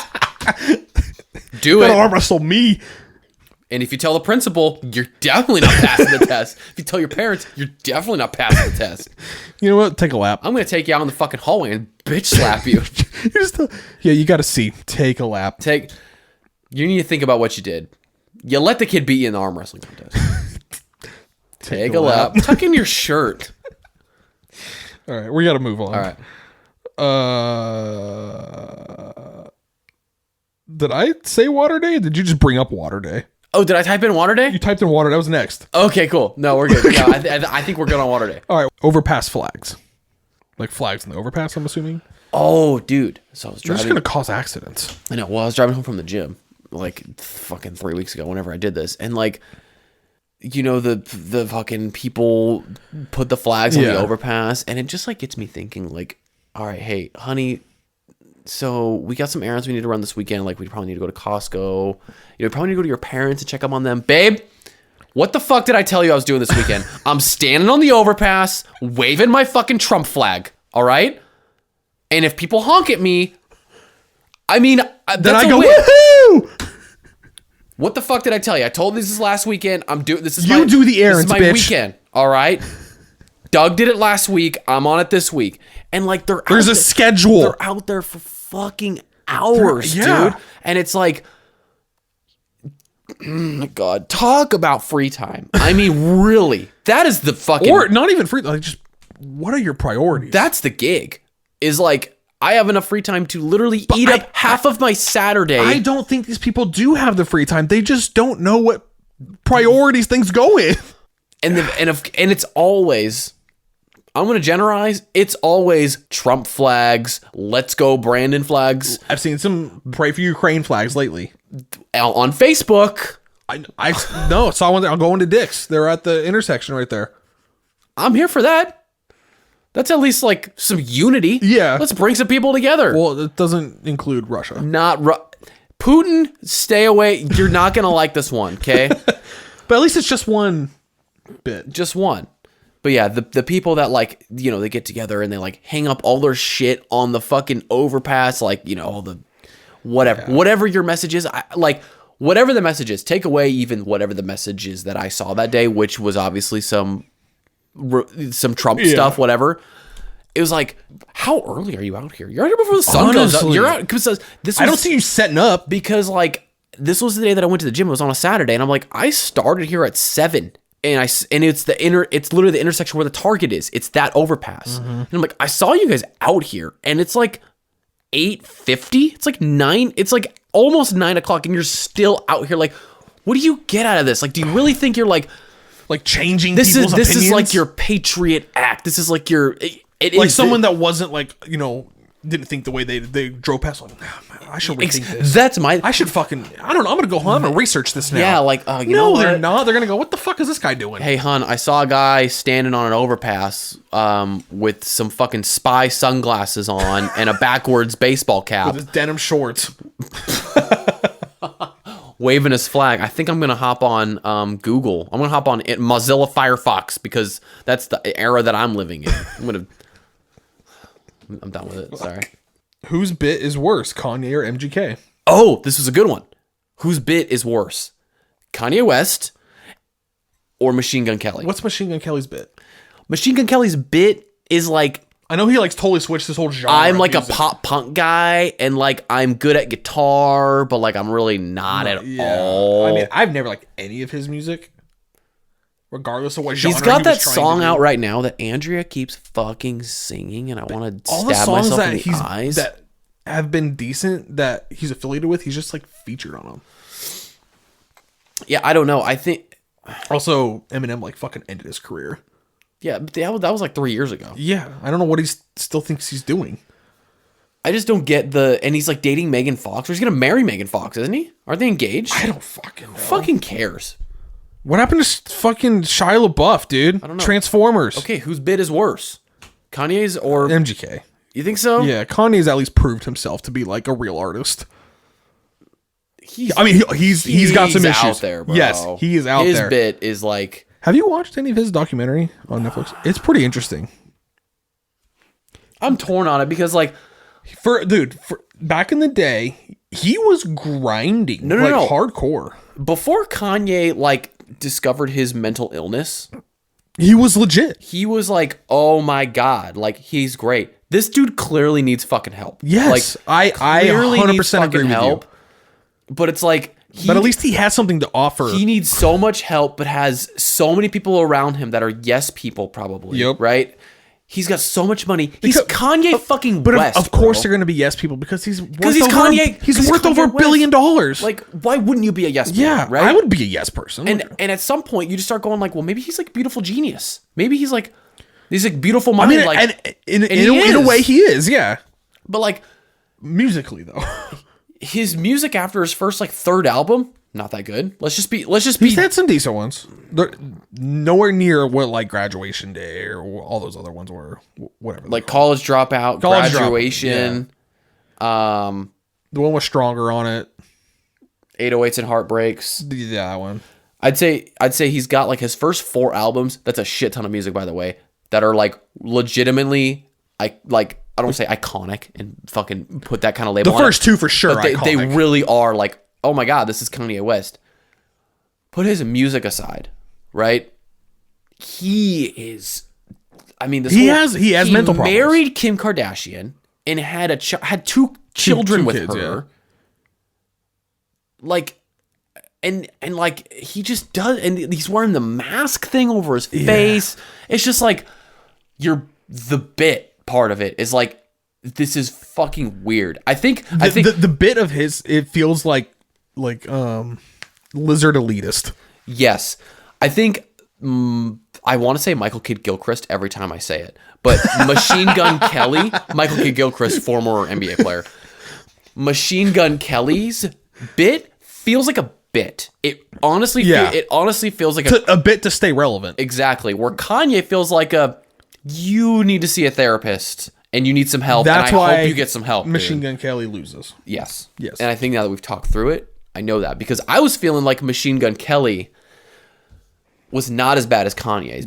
Do you it. Gotta arm wrestle me. And if you tell the principal, you're definitely not passing the test. If you tell your parents, you're definitely not passing the test. You know what? Take a lap. I'm going to take you out in the fucking hallway and bitch slap you. Yeah, you got to see. Take a lap. You need to think about what you did. You let the kid beat you in the arm wrestling contest. Take a lap. Tuck in your shirt. All right, we got to move on. All right. Did I say water day? Or did you just bring up water day? Oh, did I type in water day? You typed in water. That was next. Okay, cool. No, we're good. No, I think we're good on water day. All right. Overpass flags. Like flags in the overpass, I'm assuming. Oh, dude. So I was driving. They're just going to cause accidents. I know. Well, I was driving home from the gym like fucking 3 weeks ago whenever I did this. And like, you know, the fucking people put the flags on the overpass. And it just like gets me thinking like, all right, hey, honey, so we got some errands we need to run this weekend. Like, we probably need to go to Costco. You know, probably need to go to your parents and check up on them. Babe, what the fuck did I tell you I was doing this weekend? I'm standing on the overpass, waving my fucking Trump flag, all right? And if people honk at me, I mean, then I go, woohoo! What the fuck did I tell you? I told you this is last weekend. I'm doing this. You do the errands, this is my weekend, all right? Doug did it last week. I'm on it this week. And like, there's a schedule. They're out there for fucking hours, dude. And it's like, oh my God, talk about free time. I mean, really, that is the fucking, or not even free. Like, just what are your priorities? That's the gig. Is like, I have enough free time to literally eat up half of my Saturday. I don't think these people do have the free time. They just don't know what priorities things go with. And it's always, I'm going to generalize, it's always Trump flags, let's go Brandon flags. I've seen some pray for Ukraine flags lately. On Facebook. I saw one there. I'll go into Dick's. They're at the intersection right there. I'm here for that. That's at least like some unity. Yeah. Let's bring some people together. Well, it doesn't include Russia. Putin, stay away. You're not going to like this one, okay? But at least it's just one bit. Just one. But yeah, the people that like, you know, they get together and they like hang up all their shit on the fucking overpass, like, you know, all the whatever your message is, whatever the message is, take away even whatever the message is that I saw that day, which was obviously some Trump stuff, whatever. It was like, how early are you out here? You're out here before the sun goes up. You're out because I don't see you setting up, because like this was the day that I went to the gym. It was on a Saturday, and I'm like, I started here at 7. And it's literally the intersection where the Target is. It's that overpass. Mm-hmm. And I'm like, I saw you guys out here, and it's like 8:50. It's like 9. It's like almost 9 o'clock, and you're still out here. Like, what do you get out of this? Like, do you really think you're like changing people's opinions? This is like your patriot act. This is like your someone that wasn't like, you know, didn't think the way they drove past. Like, I should rethink this. I should fucking, I don't know. I'm gonna go home. I'm gonna research this now. Yeah, like you know what? They're not. They're gonna go, what the fuck is this guy doing? Hey, hun, I saw a guy standing on an overpass with some fucking spy sunglasses on and a backwards baseball cap with his denim shorts. waving his flag. I think I'm gonna hop on Google. I'm gonna hop on Mozilla Firefox because that's the era that I'm living in. I'm done with it. Sorry. Whose bit is worse, Kanye or MGK? Oh, this was a good one. Whose bit is worse, Kanye West or Machine Gun Kelly? What's Machine Gun Kelly's bit? Machine Gun Kelly's bit is like, I know he like totally switched his whole genre. I'm like a pop punk guy, and like I'm good at guitar, but like I'm really not at all. I mean, I've never liked any of his music, regardless of what genre. He's got that trying song to do. out right now that Andrea keeps fucking singing, and I want to All the stab songs myself that in the eyes. that have been decent that he's affiliated with, he's just like featured on them. Yeah, I don't know. I think also Eminem like fucking ended his career. Yeah, but that was like 3 years ago. Yeah, I don't know what he still thinks he's doing. I just don't get and he's like dating Megan Fox. Or he's gonna marry Megan Fox, isn't he? Aren't they engaged? I don't fucking know. Fucking cares. What happened to fucking Shia LaBeouf, dude? I don't know. Transformers. Okay, whose bit is worse, Kanye's or MGK? You think so? Yeah, Kanye's at least proved himself to be like a real artist. He's got some issues out there, bro. Yes, he is out there. His bit is like. Have you watched any of his documentary on Netflix? It's pretty interesting. I'm torn on it because like, for back in the day, he was grinding. No, hardcore. Before Kanye like discovered his mental illness, he was legit. He was like, oh my god, like he's great. This dude clearly needs fucking help. Yes, like, I 100% agree with you. But it's like, but at least he has something to offer. He needs so much help, but has so many people around him that are yes people, probably. Yep. Right? He's got so much money. He's Kanye fucking but West. Of course, they're going to be yes people because he's Kanye. He's worth over $1 billion. Like, why wouldn't you be a yes? Yeah, right? I would be a yes person. And at some point, you just start going like, well, maybe he's like a beautiful genius. Maybe he's like beautiful mind. I mean, like, in a way, he is. Yeah, but like musically though, his music after his first like third album. Not that good. Let's just be. He's had some decent ones. They're nowhere near what like Graduation Day or all those other ones were. Whatever. Like College Dropout, Graduation. Yeah. The one with Stronger on it. 808s and Heartbreaks. Yeah, that one. I'd say he's got like his first 4 albums. That's a shit ton of music, by the way. That are like legitimately, I don't say iconic and fucking put that kind of label. The first 2 for sure. But they really are like. Oh my god, this is Kanye West. Put his music aside, right? He is. I mean, he has mental problems. He married Kim Kardashian and had had 2 children with kids, her. Yeah. Like, and like he just does, and he's wearing the mask thing over his face. It's just like the bit part of it is like this is fucking weird. I think the bit of his it feels like lizard elitist. Yes. I think I want to say Michael Kidd Gilchrist every time I say it, but Machine Gun Kelly, Michael Kidd Gilchrist, former NBA player. Machine Gun Kelly's bit feels like a bit. It honestly feels like a bit to stay relevant. Exactly. Where Kanye feels like you need to see a therapist and you need some help. That's and I why hope you get some help. Machine Gun Kelly loses. Yes. And I think now that we've talked through it, I know that because I was feeling like Machine Gun Kelly was not as bad as Kanye's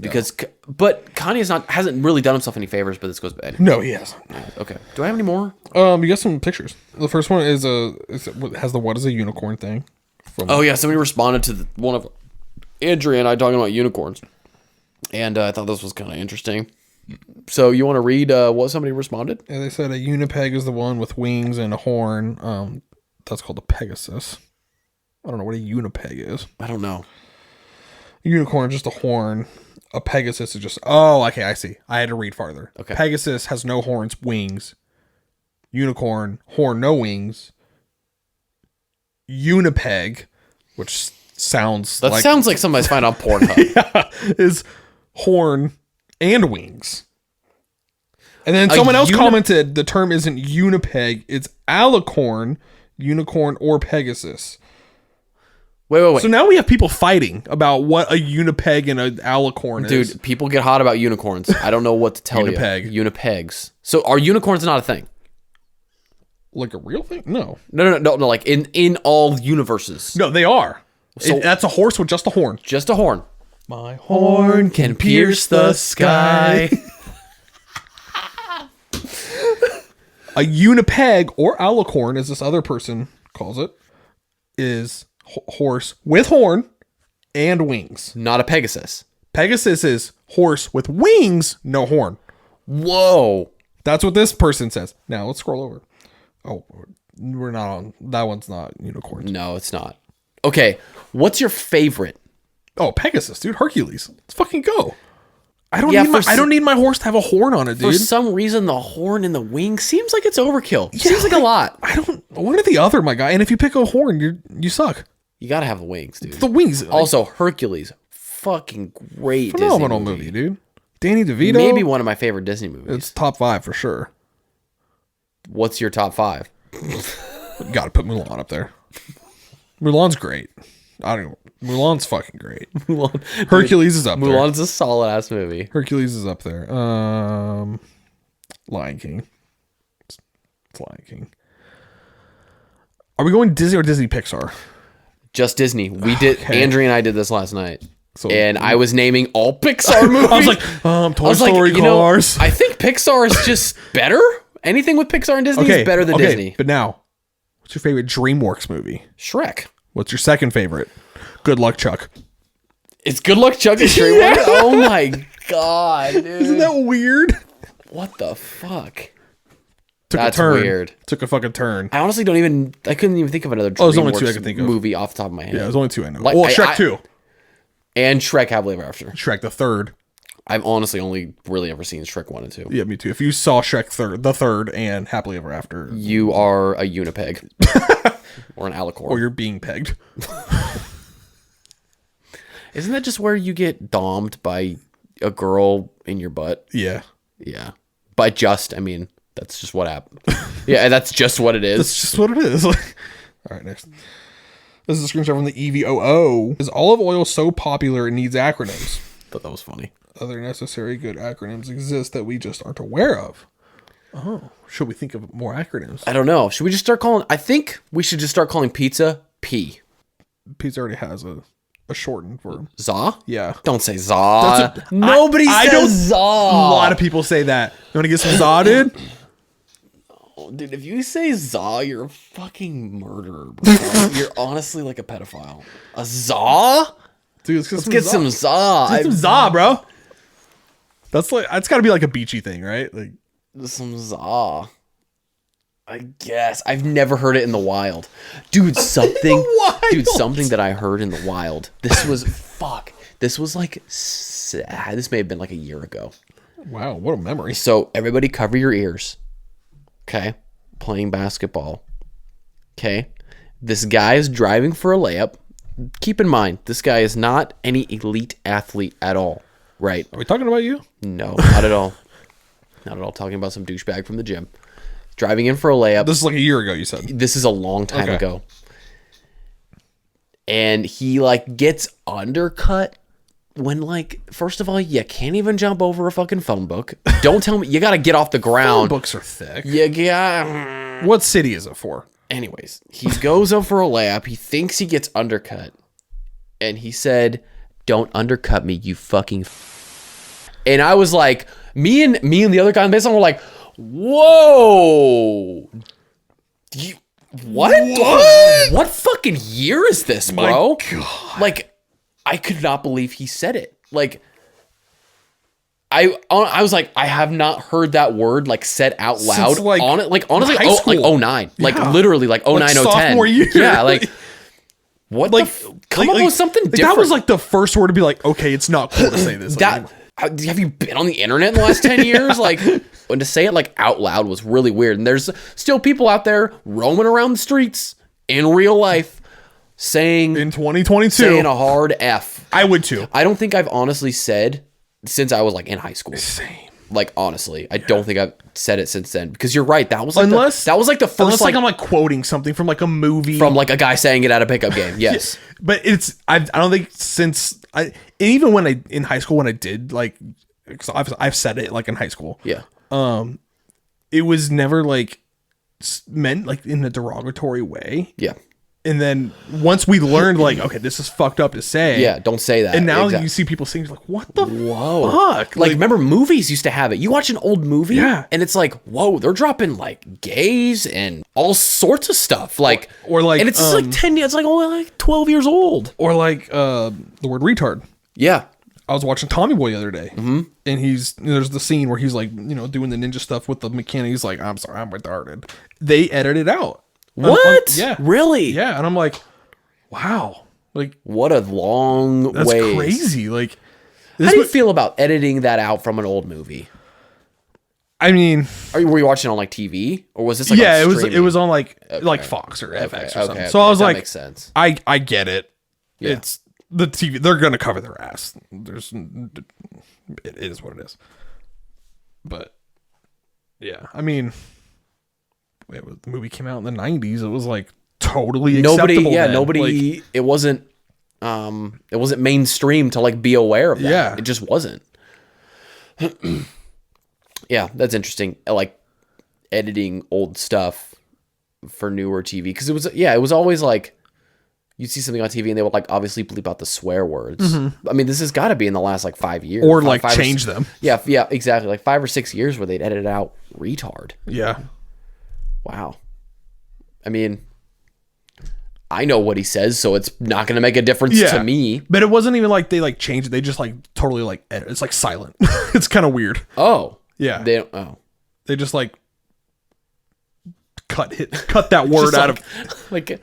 but Kanye's hasn't really done himself any favors, but this goes bad. No, he hasn't. Okay. Do I have any more? You got some pictures. The first one has the what is a unicorn thing. Somebody responded to one of Andrea and I talking about unicorns. And I thought this was kind of interesting. So you want to read what somebody responded? Yeah, they said a unipeg is the one with wings and a horn. That's called a pegasus. I don't know what a unipeg is. I don't know. A unicorn is just a horn. A pegasus is just... Oh, okay, I see. I had to read farther. Okay. Pegasus has no horns, wings. Unicorn, horn, no wings. Unipeg, which sounds like... That sounds like somebody's find on Pornhub. Yeah, is horn and wings. And then someone else commented the term isn't unipeg, it's alicorn, unicorn, or pegasus. Wait. So now we have people fighting about what a unipeg and an alicorn is. Dude, people get hot about unicorns. I don't know what to tell you. Unipegs. So are unicorns not a thing? Like a real thing? No. No. Like in all universes. No, they are. So That's a horse with just a horn. just a horn. My horn can pierce the sky. A unipeg or alicorn, as this other person calls it, is horse with horn and wings. Not a Pegasus. Pegasus is horse with wings, no horn. Whoa. That's what this person says. Now let's scroll over. Oh, we're not on. That one's not unicorns. No, it's not. Okay, what's your favorite? Oh, Pegasus, dude. Hercules. Let's fucking go. I don't need my horse to have a horn on it, dude. For some reason, the horn and the wing seems like it's overkill. Seems like a lot. One or the other, my guy. And if you pick a horn, you suck. You gotta have the wings, dude. The wings. Also, Hercules. Fucking great Phenomenal Disney movie, dude. Danny DeVito. Maybe one of my favorite Disney movies. It's top 5 for sure. What's your top 5? You gotta put Mulan up there. Mulan's great. Mulan's fucking great. Hercules is up there. Mulan's a solid ass movie. Hercules is up there. Lion King. It's Lion King. Are we going Disney or Disney Pixar? Just Disney. We did. Okay. Andrea and I did this last night. So, and I was naming all Pixar movies. I was like, Toy Story, Cars. I think Pixar is just better. Anything with Pixar and Disney is better than Disney. But now, what's your favorite DreamWorks movie? Shrek. What's your second favorite? Good Luck, Chuck. It's Good Luck, Chuck and DreamWorks? Yeah. Oh my god, dude. Isn't that weird? What the fuck? That's a turn. Weird. Took a fucking turn. I honestly I couldn't even think of another DreamWorks movie off the top of my head. Yeah, there's only 2 I know. Shrek 2. And Shrek Happily Ever After. Shrek the third. I've honestly only really ever seen Shrek 1 and 2. Yeah, me too. If you saw Shrek the third and Happily Ever After, you are a unipeg. Or an alicorn. Or you're being pegged. Isn't that just where you get domed by a girl in your butt? Yeah. Yeah. That's just what happened. Yeah, that's just what it is. That's just what it is. All right, next. This is a screenshot from the EVOO. Is olive oil so popular it needs acronyms? Thought that was funny. Other necessary good acronyms exist that we just aren't aware of. Oh, should we think of more acronyms? I don't know. Should we just start calling... I think we should just start calling pizza P. Pizza already has a shortened verb. Za? Yeah. Don't say za. Nobody says za. A lot of people say that. You want to get some za, dude? Oh, dude, if you say za, you're a fucking murderer, bro. You're honestly like a pedophile. A za? Dude, let's get some za. Get some za, bro. That's got to be like a beachy thing, right? Like some za. I guess I've never heard it in the wild, dude. Something that I heard in the wild. This was This was like this may have been like a year ago. Wow, what a memory. So everybody, cover your ears. Okay, playing basketball. Okay, this guy is driving for a layup. Keep in mind, this guy is not any elite athlete at all. Right? Are we talking about you? No, not at all. Not at all. Talking about some douchebag from the gym. Driving in for a layup. This is like a year ago, you said. This is a long time ago. And he like gets undercut when first of all, you can't even jump over a fucking phone book. Don't tell me you got to get off the ground. Phone books are thick. Yeah. What city is it for? Anyways, he goes over a layup. He thinks he gets undercut. And he said, "Don't undercut me, you fucking." And I was like, me and the other guy on the baseline were like, "Whoa, what? What fucking year is this, bro?" My God. Like, I could not believe he said it. Like, I was like, I have not heard that word said out loud on it. Like, honestly, high school. 09, Yeah. literally 09, 010. Sophomore year. Yeah, what? Come up with something different. That was the first word to be like, okay, it's not cool to say this. Have you been on the internet in the last 10 years? When to say it out loud was really weird. And there's still people out there roaming around the streets in real life saying in 2022 saying a hard F. I would too. I don't think I've honestly said since I was in high school. Same. Honestly, I don't think I've said it since then, because you're right. That was the first. Unless I'm quoting something from a movie, from a guy saying it at a pickup game. Yes, but I don't think even when in high school when I did because I've said it in high school. Yeah. It was never meant like in a derogatory way. Yeah. And then once we learned, like, okay, this is fucked up to say. Yeah, don't say that. And now you see people saying, like, what the fuck? Like, remember, movies used to have it. You watch an old movie, Yeah. and it's like, whoa, they're dropping, like, gays and all sorts of stuff. Like, or like, and it's just, like 10 years, it's like only like 12 years old. Or like the word retard. Yeah. I was watching Tommy Boy the other day, and there's the scene where he's like, doing the ninja stuff with the mechanic. He's like, I'm sorry, I'm retarded. They edited it out. What? Yeah. Really? Yeah. And I'm like, wow. Like, what a long that's way. crazy. Like, how do you feel about editing that out from an old movie? I mean, were you watching it on like TV, or was this like yeah, on it was on like Fox or FX or something. So I was that like, makes sense. I get it. Yeah. It's the TV. They're gonna cover their ass. It is what it is. But yeah, I mean, the movie came out in the 90s. It was like totally acceptable. Nobody. Like, it wasn't mainstream to like be aware of that. Yeah. It just wasn't. Yeah, that's interesting. Like editing old stuff for newer TV, because it was always like you'd see something on TV and they would like obviously bleep out the swear words. I mean, this has got to be in the last like 5 years, or like change them. Yeah, exactly. Like 5 or 6 years where they'd edit out retard. Yeah. Wow. I mean, I know what he says, so it's not going to make a difference to me. But it wasn't even like they like changed it. They just like totally like edit. It's like silent. It's kind of weird. Oh. Yeah. They don't. Oh. They just like cut that word out of like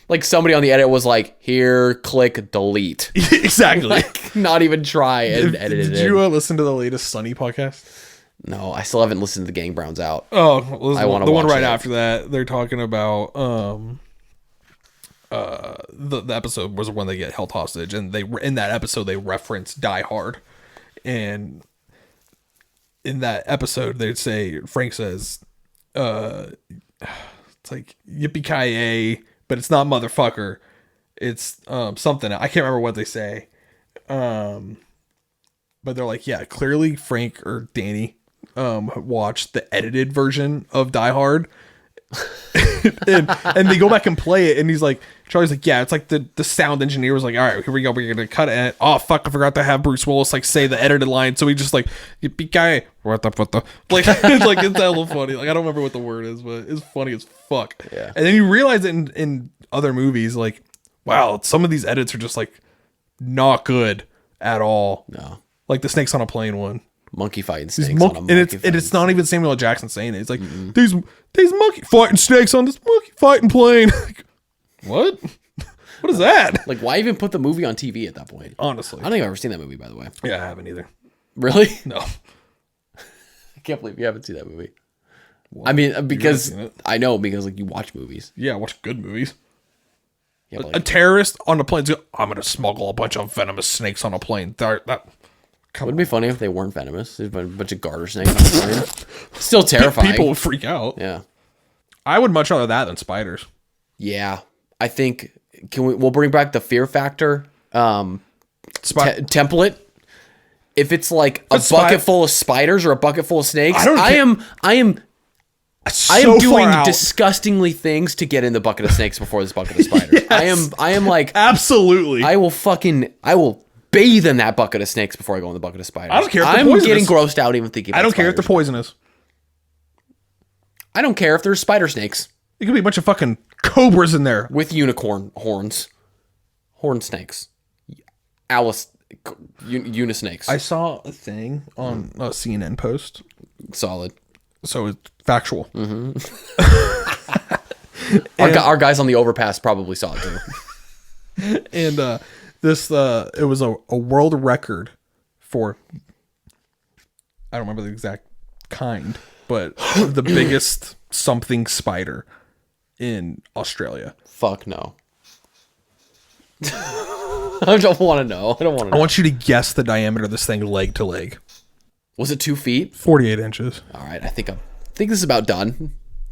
like somebody on the edit was like, here, click delete. Exactly. Like, not even try and edit it. Did you listen to the latest Sunny podcast? No, I still haven't listened to The Gang Browns Out. Oh, well, I want to the one watch right it. after that. They're talking about the episode was when they get held hostage, and they in that episode they reference Die Hard, and in that episode they'd say Frank says, it's like yippee-ki-yay, but it's not motherfucker. It's something. I can't remember what they say. But they're like, yeah, clearly Frank or Danny watched the edited version of Die Hard. and they go back and play it, and he's like, Charlie's like, yeah, it's like the sound engineer was like, all right, here we go, we're gonna cut it. Oh fuck, I forgot to have Bruce Willis like say the edited line, so he just like, yippee-ki-yay, what the like it's like, it's hella funny. Like, I don't remember what the word is, but it's funny as fuck. Yeah. And then you realize it in other movies, like, wow, some of these edits are just like not good at all. No. Like the Snakes on a Plane one. Monkey fighting snakes on a And monkey it's not even Samuel L. Jackson saying it. It's like, these monkey fighting snakes on this monkey fighting plane. Like, what? What is that? Like, why even put the movie on TV at that point? Honestly. I don't think I've ever seen that movie, by the way. Yeah, I haven't either. Really? No. I can't believe you haven't seen that movie. Well, I mean, because I know, because like you watch movies. Yeah, I watch good movies. Yeah, a terrorist on a plane. I'm going to smuggle a bunch of venomous snakes on a plane. Wouldn't it be funny if they weren't venomous? There's been a bunch of garter snakes on the plane. Still terrifying. People would freak out. Yeah. I would much rather that than spiders. Yeah. I think we'll bring back the fear factor template. If it's like a bucket full of spiders or a bucket full of snakes, I am doing disgustingly things to get in the bucket of snakes before this bucket of spiders. Yes. I am like, absolutely. I will bathe in that bucket of snakes before I go in the bucket of spiders. I don't care if they're I'm poisonous. getting grossed out even thinking about I don't care if they're poisonous. I don't care if there's spider snakes. It could be a bunch of fucking cobras in there. With unicorn horns. Horn snakes. Unisnakes. I saw a thing on a CNN post. Solid. So it's factual. Mm-hmm. Our guys on the overpass probably saw it too. And it was a world record for, I don't remember the exact kind, but the biggest something spider in Australia. Fuck no. I don't want to know. I want you to guess the diameter of this thing leg to leg. Was it 2 feet? 48 inches. All right. I think this is about done. I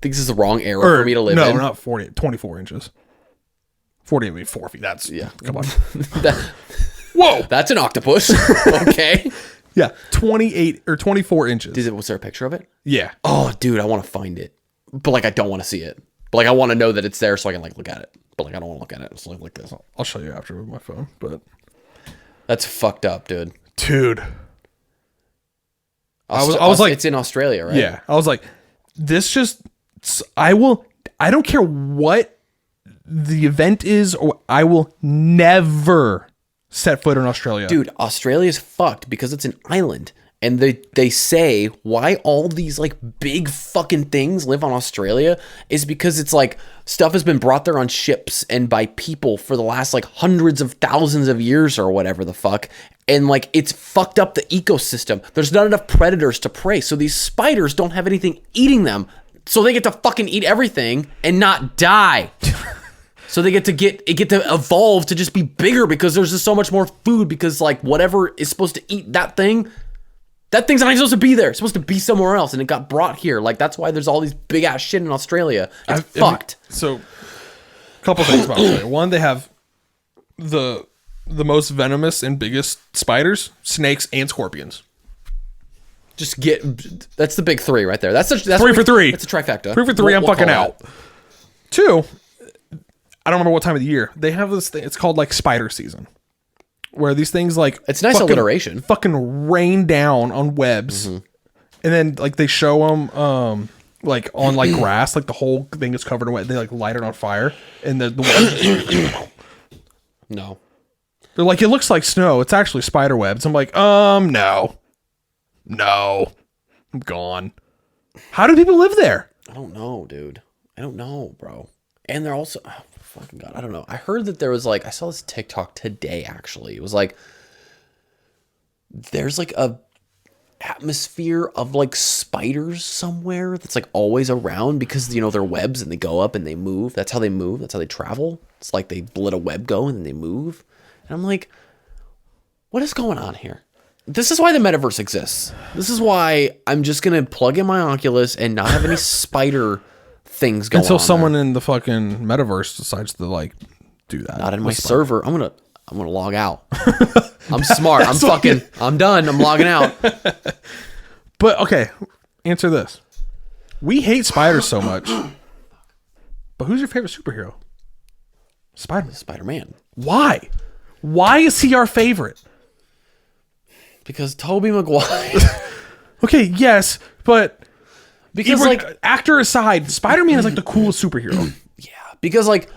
think this is the wrong era for me to live in. No, not 48. 24 inches. 48 would be 4 feet. That's, yeah. Come on. Whoa. That's an octopus. Okay. Yeah. 28 or 24 inches. Was there a picture of it? Yeah. Oh, dude, I want to find it. but like I don't want to see it. But like I want to know that it's there so I can like look at it. But like I don't want to look at it. It's like this. I'll show you after with my phone. But that's fucked up, dude. I was like, it's in Australia, right? Yeah. I was like, this just, I don't care what the event is, or I will never set foot in Australia. Dude, Australia's fucked because it's an island. And they say why all these like big fucking things live on Australia is because it's like stuff has been brought there on ships and by people for the last like hundreds of thousands of years or whatever the fuck. And like it's fucked up the ecosystem. There's not enough predators to prey. So these spiders don't have anything eating them. So they get to fucking eat everything and not die. So they get to evolve to just be bigger because there's just so much more food because like whatever is supposed to eat that thing's not even supposed to be there. It's supposed to be somewhere else, and it got brought here. Like, that's why there's all these big-ass shit in Australia. It's fucked. So, a couple things about Australia. One, they have the most venomous and biggest spiders, snakes, and scorpions. That's the big three right there. That's 3 for 3. It's a trifecta. 3 for 3, I'm fucking out. 2, I don't remember what time of the year. They have this thing, it's called, like, spider season. Where these things like it's nice alliteration fucking rain down on webs, and then like they show them like on like grass, like the whole thing is covered in wet. They like light it on fire, and the webs. No, they're like it looks like snow. It's actually spider webs. I'm like no, I'm gone. How do people live there? I don't know, dude. I don't know, bro. And they're also. Fucking God, I don't know. I heard that there was like, I saw this TikTok today, actually. It was like, there's like a atmosphere of like spiders somewhere that's like always around because, you know, they're webs and they go up and they move. That's how they move. That's how they travel. It's like they let a web go and then they move. And I'm like, what is going on here? This is why the metaverse exists. This is why I'm just going to plug in my Oculus and not have any spider things going on until someone there. in the fucking metaverse decides to like do that. Not in my server. I'm gonna log out. I'm smart. I'm done. I'm logging out. But okay, answer this. We hate spiders so much. But who's your favorite superhero? Spider-Man. Spider-Man. Why? Why is he our favorite? Because Tobey Maguire. Okay, yes, but because even, like actor aside, Spider-Man is like the coolest superhero. Yeah, because like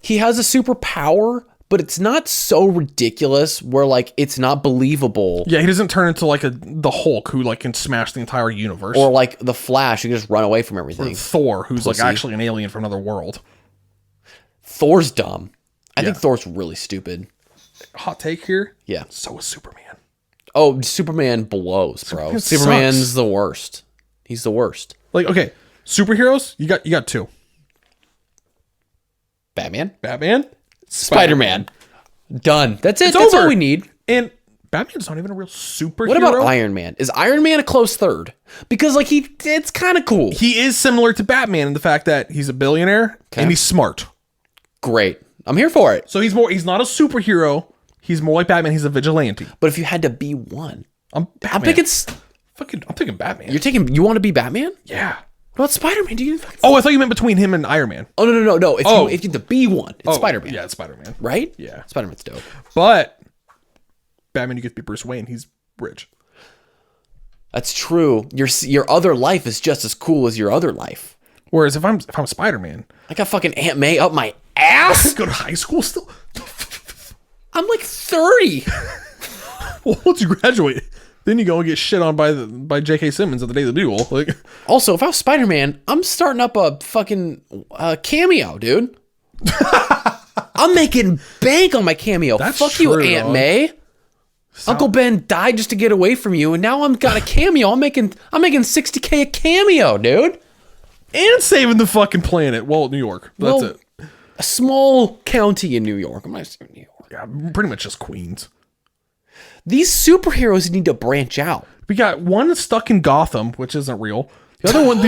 he has a superpower, but it's not so ridiculous where like it's not believable. Yeah, he doesn't turn into like the Hulk who like can smash the entire universe, or like the Flash who can just run away from everything. Or Thor, who's like actually an alien from another world. Thor's dumb. I think Thor's really stupid. Hot take here. Yeah. So is Superman. Oh, Superman blows, bro. Superman's the worst. He's the worst. Like, okay, superheroes, you got 2. Batman, Spider-Man. Done. That's it. It's That's over. all we need. And Batman's not even a real superhero. What about Iron Man? Is Iron Man a close third? Because like it's kind of cool. He is similar to Batman in the fact that he's a billionaire and he's smart. Great. I'm here for it. So he's not a superhero. He's more like Batman. He's a vigilante. But if you had to be one, I'm picking Batman. You want to be Batman? Yeah. What about Spider-Man? Do you? Oh, I thought you meant between him and Iron Man. Oh no. If you had to be one, it's Spider-Man. Yeah, it's Spider-Man. Right? Yeah. Spider-Man's dope. But Batman, you get to be Bruce Wayne. He's rich. That's true. Your other life is just as cool as your other life. Whereas if I'm Spider-Man, I got fucking Aunt May up my ass. Go to high school still. I'm like 30. Well, once you graduate, then you go and get shit on by J.K. Simmons at the day of the duel. Like, also, if I was Spider-Man, I'm starting up a fucking cameo, dude. I'm making bank on my cameo. That's Fuck true, you, Aunt May. Uncle Ben died just to get away from you, and now I'm got a cameo. I'm making $60K a cameo, dude. And saving the fucking planet. Well, New York. That's it. A small county in New York. I'm not saying New York. Yeah, pretty much just Queens. These superheroes need to branch out. We got one stuck in Gotham, which isn't real. The other one,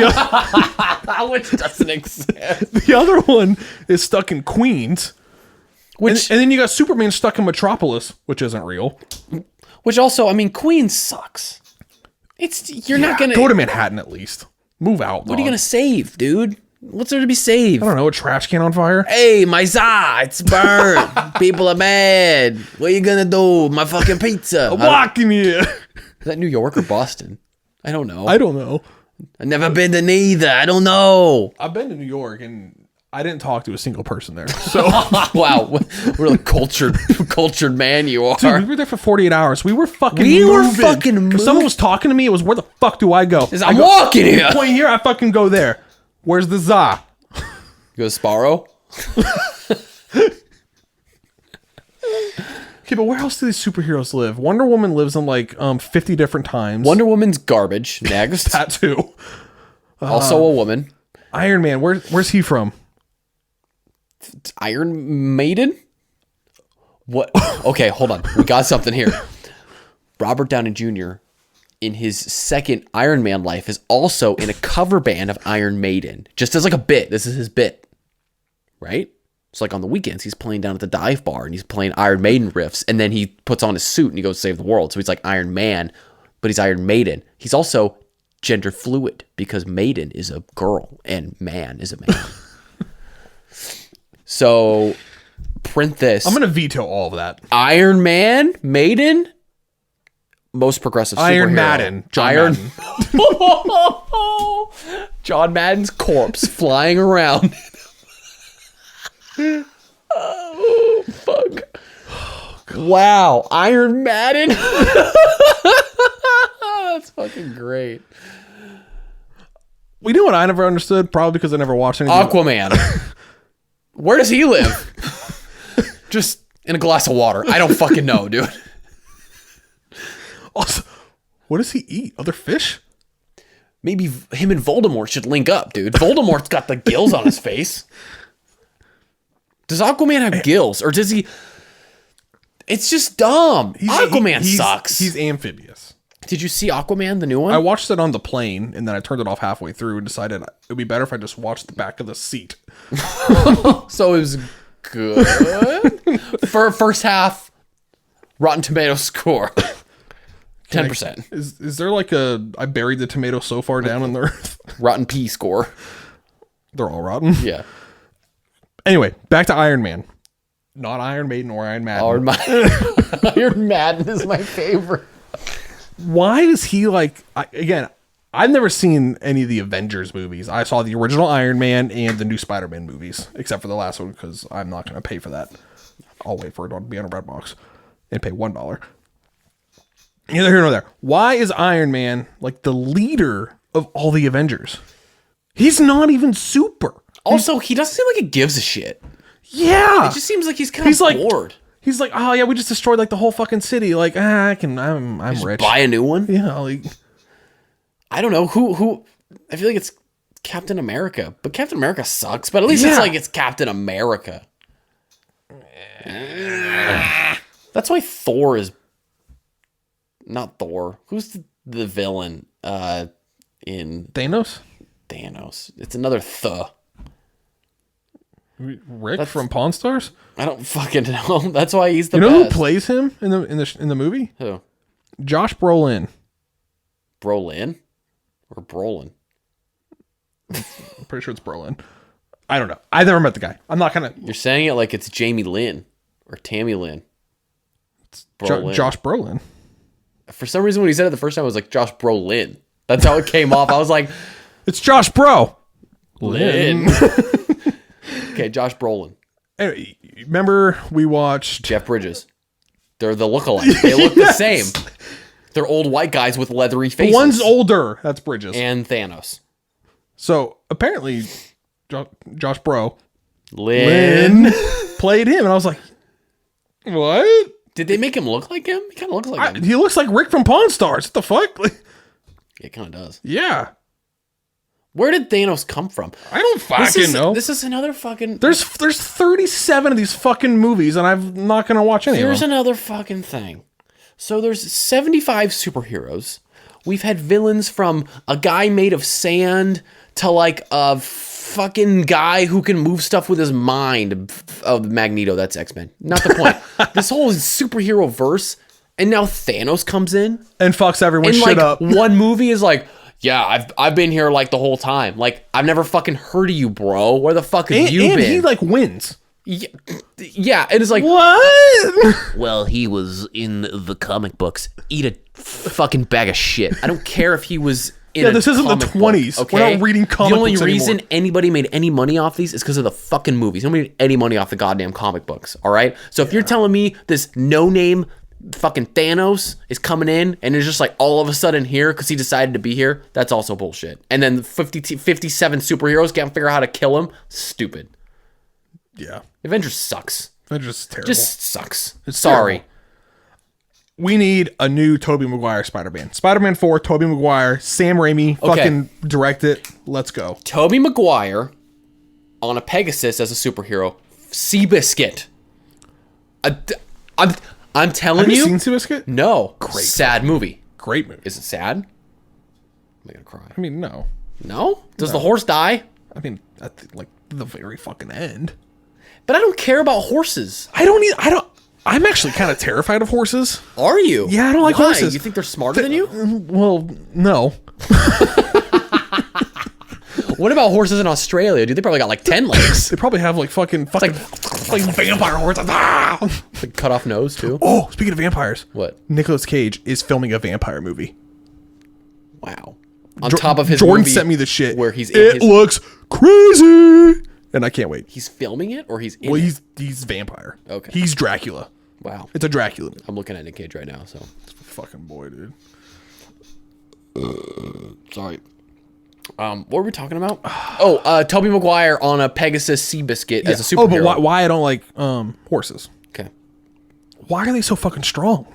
which doesn't exist. The other one is stuck in Queens. And then you got Superman stuck in Metropolis, which isn't real. Which also, I mean, Queens sucks. You're not gonna go to Manhattan at least. Move out, What are you going to save, dude? What's there to be saved? I don't know, a trash can on fire? Hey, my za, it's burnt. People are mad. What are you going to do? My fucking pizza. I'm walking here. Is that New York or Boston? I don't know. I don't know. I've never been to neither. I don't know. I've been to New York, and I didn't talk to a single person there. So wow, what a cultured man you are. Dude, we were there for 48 hours. We were fucking moving. If someone was talking to me, it was, where the fuck do I go? I'm walking here. Point here, I fucking go there. Where's the za? Go to Sparrow. Okay, but where else do these superheroes live? Wonder Woman lives in like 50 different times. Wonder Woman's garbage. Next. Tattoo. Also a woman. Iron Man, where's he from? Iron Maiden? What? Okay, hold on. We got something here. Robert Downey Jr. in his second Iron Man life is also in a cover band of Iron Maiden. Just as like a bit. This is his bit. Right? It's like on the weekends, he's playing down at the dive bar and he's playing Iron Maiden riffs. And then he puts on his suit and he goes save the world. So he's like Iron Man, but he's Iron Maiden. He's also gender fluid because Maiden is a girl and man is a man. So print this. I'm going to veto all of that. Iron Man, Maiden, most progressive superhero. Iron Madden. John Madden. John Madden's corpse flying around. Oh, fuck. Wow. Iron Madden. That's fucking great. We know what I never understood, probably because I never watched anything. Aquaman. Where does he live? Just in a glass of water. I don't fucking know, dude. Also, what does he eat? Other fish? Maybe him and Voldemort should link up, dude. Voldemort's got the gills on his face. Does Aquaman have gills? Or does he... It's just dumb. Aquaman sucks. He's amphibious. Did you see Aquaman, the new one? I watched it on the plane, and then I turned it off halfway through and decided it would be better if I just watched the back of the seat. So it was good. For first half, Rotten Tomatoes score. 10%. Is there like a... I buried the tomato so far down in the earth? Rotten P score. They're all rotten? Yeah. Anyway, back to Iron Man. Not Iron Maiden or Iron Madden. Iron Madden is my favorite. Why is he like... Again, I've never seen any of the Avengers movies. I saw the original Iron Man and the new Spider-Man movies, except for the last one, because I'm not going to pay for that. I'll wait for it to be on a Redbox and pay $1. Neither here nor there. Why is Iron Man like the leader of all the Avengers? He's not even super. Also, he doesn't seem like he gives a shit. Yeah. It just seems like he's kind of bored. He's like, oh yeah, we just destroyed like the whole fucking city. Like, I'm rich. Buy a new one? Yeah, like... I don't know who. I feel like it's Captain America, but Captain America sucks. But at least it's like it's Captain America. That's why Thor is not Thor. Who's the villain in Thanos? Thanos. It's another Rick from Pawn Stars? I don't fucking know. That's why he's the best. You know who plays him in the movie? Who? Josh Brolin. Brolin? Or Brolin? I'm pretty sure it's Brolin. I don't know. I never met the guy. I'm not gonna... You're saying it like it's Jamie Lynn or Tammy Lynn. It's Josh Brolin. For some reason when he said it the first time, I was like, Josh Brolin. That's how it came off. I was like... It's Josh Bro. Lynn. Okay, Josh Brolin. Anyway, remember we watched... Jeff Bridges. They're the lookalike. They look the same. They're old white guys with leathery faces. One's older. That's Bridges. And Thanos. So, apparently, Josh Bro. Lynn. Played him. And I was like, what? Did they make him look like him? He kind of looks like him. He looks like Rick from Pawn Stars. What the fuck? It kind of does. Yeah. Where did Thanos come from? I don't fucking know. This is another fucking... There's 37 of these fucking movies, and I'm not going to watch any of them. Here's another fucking thing. So there's 75 superheroes. We've had villains from a guy made of sand to like a fucking guy who can move stuff with his mind. Of Magneto, that's X-Men. Not the point. This whole superhero verse, and now Thanos comes in and fucks everyone and shit like, up. One movie is like, Yeah, I've been here like the whole time. Like, I've never fucking heard of you, bro. Where the fuck have you And been? he like wins. Yeah, and it's like, What? well, he was in the comic books. Eat a fucking bag of shit. I don't care if he was in this isn't the 20s. Okay? We're not reading comic books The only reason anymore. anybody made any money off these is because of the fucking movies. Nobody made any money off the goddamn comic books, all right? So if you're telling me this no-name fucking Thanos is coming in and is just like all of a sudden here because he decided to be here, that's also bullshit. And then the 57 superheroes can't figure out how to kill him. Stupid. Yeah. Avengers sucks. Avengers is terrible. Just sucks. It's Sorry. terrible. We need a new Tobey Maguire Spider-Man. Spider-Man 4, Tobey Maguire, Sam Raimi, fucking direct it. Let's go. Tobey Maguire on a Pegasus as a superhero. Seabiscuit. I'm telling Have you you. seen Seabiscuit? No. Great. Sad movie. Great movie. Is it sad? Am I gonna cry? I mean, no. No? Does the horse die? I mean, at the very fucking end. But I don't care about horses. I'm actually kind of terrified of horses. Are you? Yeah, I don't like Why? horses. You think they're smarter than you? Well, no. What about horses in Australia? Dude, they probably got like 10 legs. They probably have like fucking like vampire horses. Ah! Like cut off nose too. Oh, speaking of vampires. What? Nicolas Cage is filming a vampire movie. Wow. On top of his Jordan movie sent me the shit. where he's in it his, looks crazy. And I can't wait. he's filming it or he's in Well, it? he's vampire. Okay. He's Dracula. Wow. It's a Dracula movie. I'm looking at Nick Cage right now, so Fucking boy, dude. sorry. What were we talking about? Oh, Tobey Maguire on a Pegasus Seabiscuit as a superhero. Oh, but why I don't like horses? Okay. Why are they so fucking strong?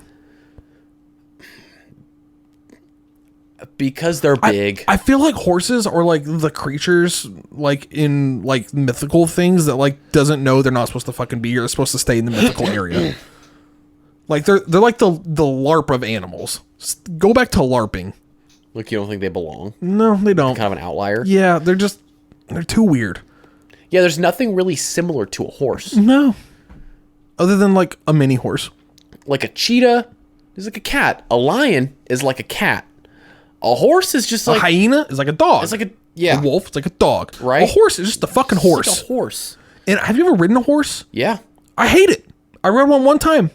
Because they're big. I feel like horses are like the creatures like in like mythical things that like doesn't know they're not supposed to fucking be here. They're supposed to stay in the mythical area. Like they're like the LARP of animals. Go back to LARPing. Like, you don't think they belong? No, they don't. Kind of an outlier? Yeah, they're too weird. Yeah, there's nothing really similar to a horse. No. Other than like a mini horse. Like a cheetah is like a cat. A lion is like a cat. A horse is just like a hyena is like a dog. It's like a A wolf is like a dog. Right? A horse is just a fucking horse. Like a horse. And have you ever ridden a horse? Yeah. I hate it. I rode one time.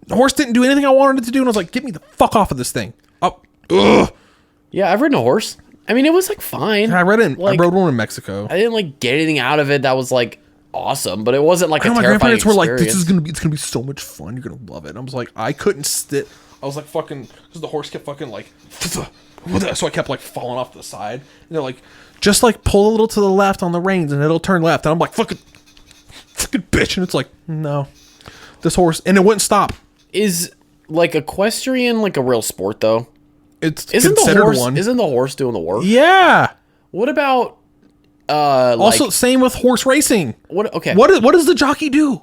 The horse didn't do anything I wanted it to do, and I was like, get me the fuck off of this thing. Oh, ugh. Yeah, I've ridden a horse. I mean, it was like fine. I rode one in Mexico. I didn't like get anything out of it that was like awesome, but it wasn't like a My terrifying grandparents were like, experience. it's gonna be so much fun. You're gonna love it. And I was like, I couldn't sit. I was like fucking, because the horse kept fucking like, so I kept like falling off to the side. And they're like, just like pull a little to the left on the reins and it'll turn left. And I'm like, fucking bitch. And it's like, no, this horse, and it wouldn't stop. Is like equestrian like a real sport though? It's Isn't considered the horse one. Isn't the horse doing the work? Yeah. What about Also, same with horse racing. what? Okay. What does the jockey do?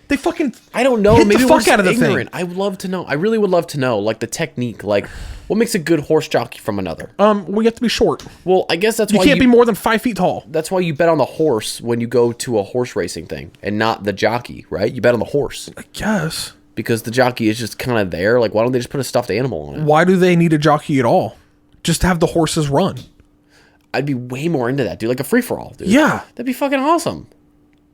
They fucking I don't know. hit Maybe the we're fuck just out of the ignorant. thing. I would love to know. I really would love to know, like the technique, like what makes a good horse jockey from another. We have to be short. Well, I guess that's You why can't be more than 5 feet tall. That's why you bet on the horse when you go to a horse racing thing, and not the jockey, right? You bet on the horse I guess. because the jockey is just kind of there. Like, why don't they just put a stuffed animal on it? Why do they need a jockey at all? Just to have the horses run. I'd be way more into that, dude. Like a free for all, dude. Yeah. That'd be fucking awesome.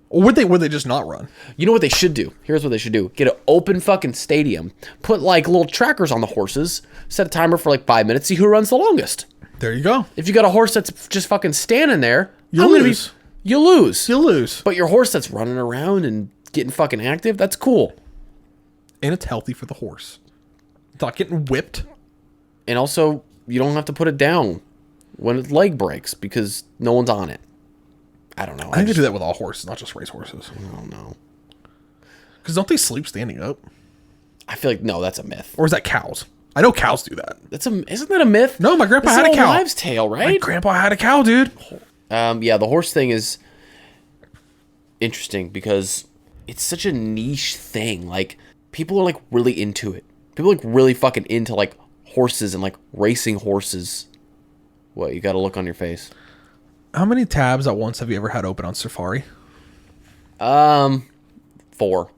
Or would they just not run? You know what they should do? Here's what they should do. Get an open fucking stadium. Put like little trackers on the horses. Set a timer for like 5 minutes. See who runs the longest. There you go. If you got a horse that's just fucking standing there, You lose. You lose. You'll lose. But your horse that's running around and getting fucking active, that's cool. And it's healthy for the horse. It's not getting whipped. And also, you don't have to put it down when its leg breaks because no one's on it. I don't know. I think they do that with all horses, not just race horses. I don't know. Because don't they sleep standing up? I feel like, no, that's a myth. Or is that cows? I know cows do that. Isn't that a myth? No, my grandpa That's had an a cow. old wives' tale, My right? grandpa had a cow, dude. Yeah, the horse thing is interesting because it's such a niche thing. Like, people are like really into it. People are like really fucking into like horses and like racing horses. What, you got a look on your face? How many tabs at once have you ever had open on Safari? 4. Why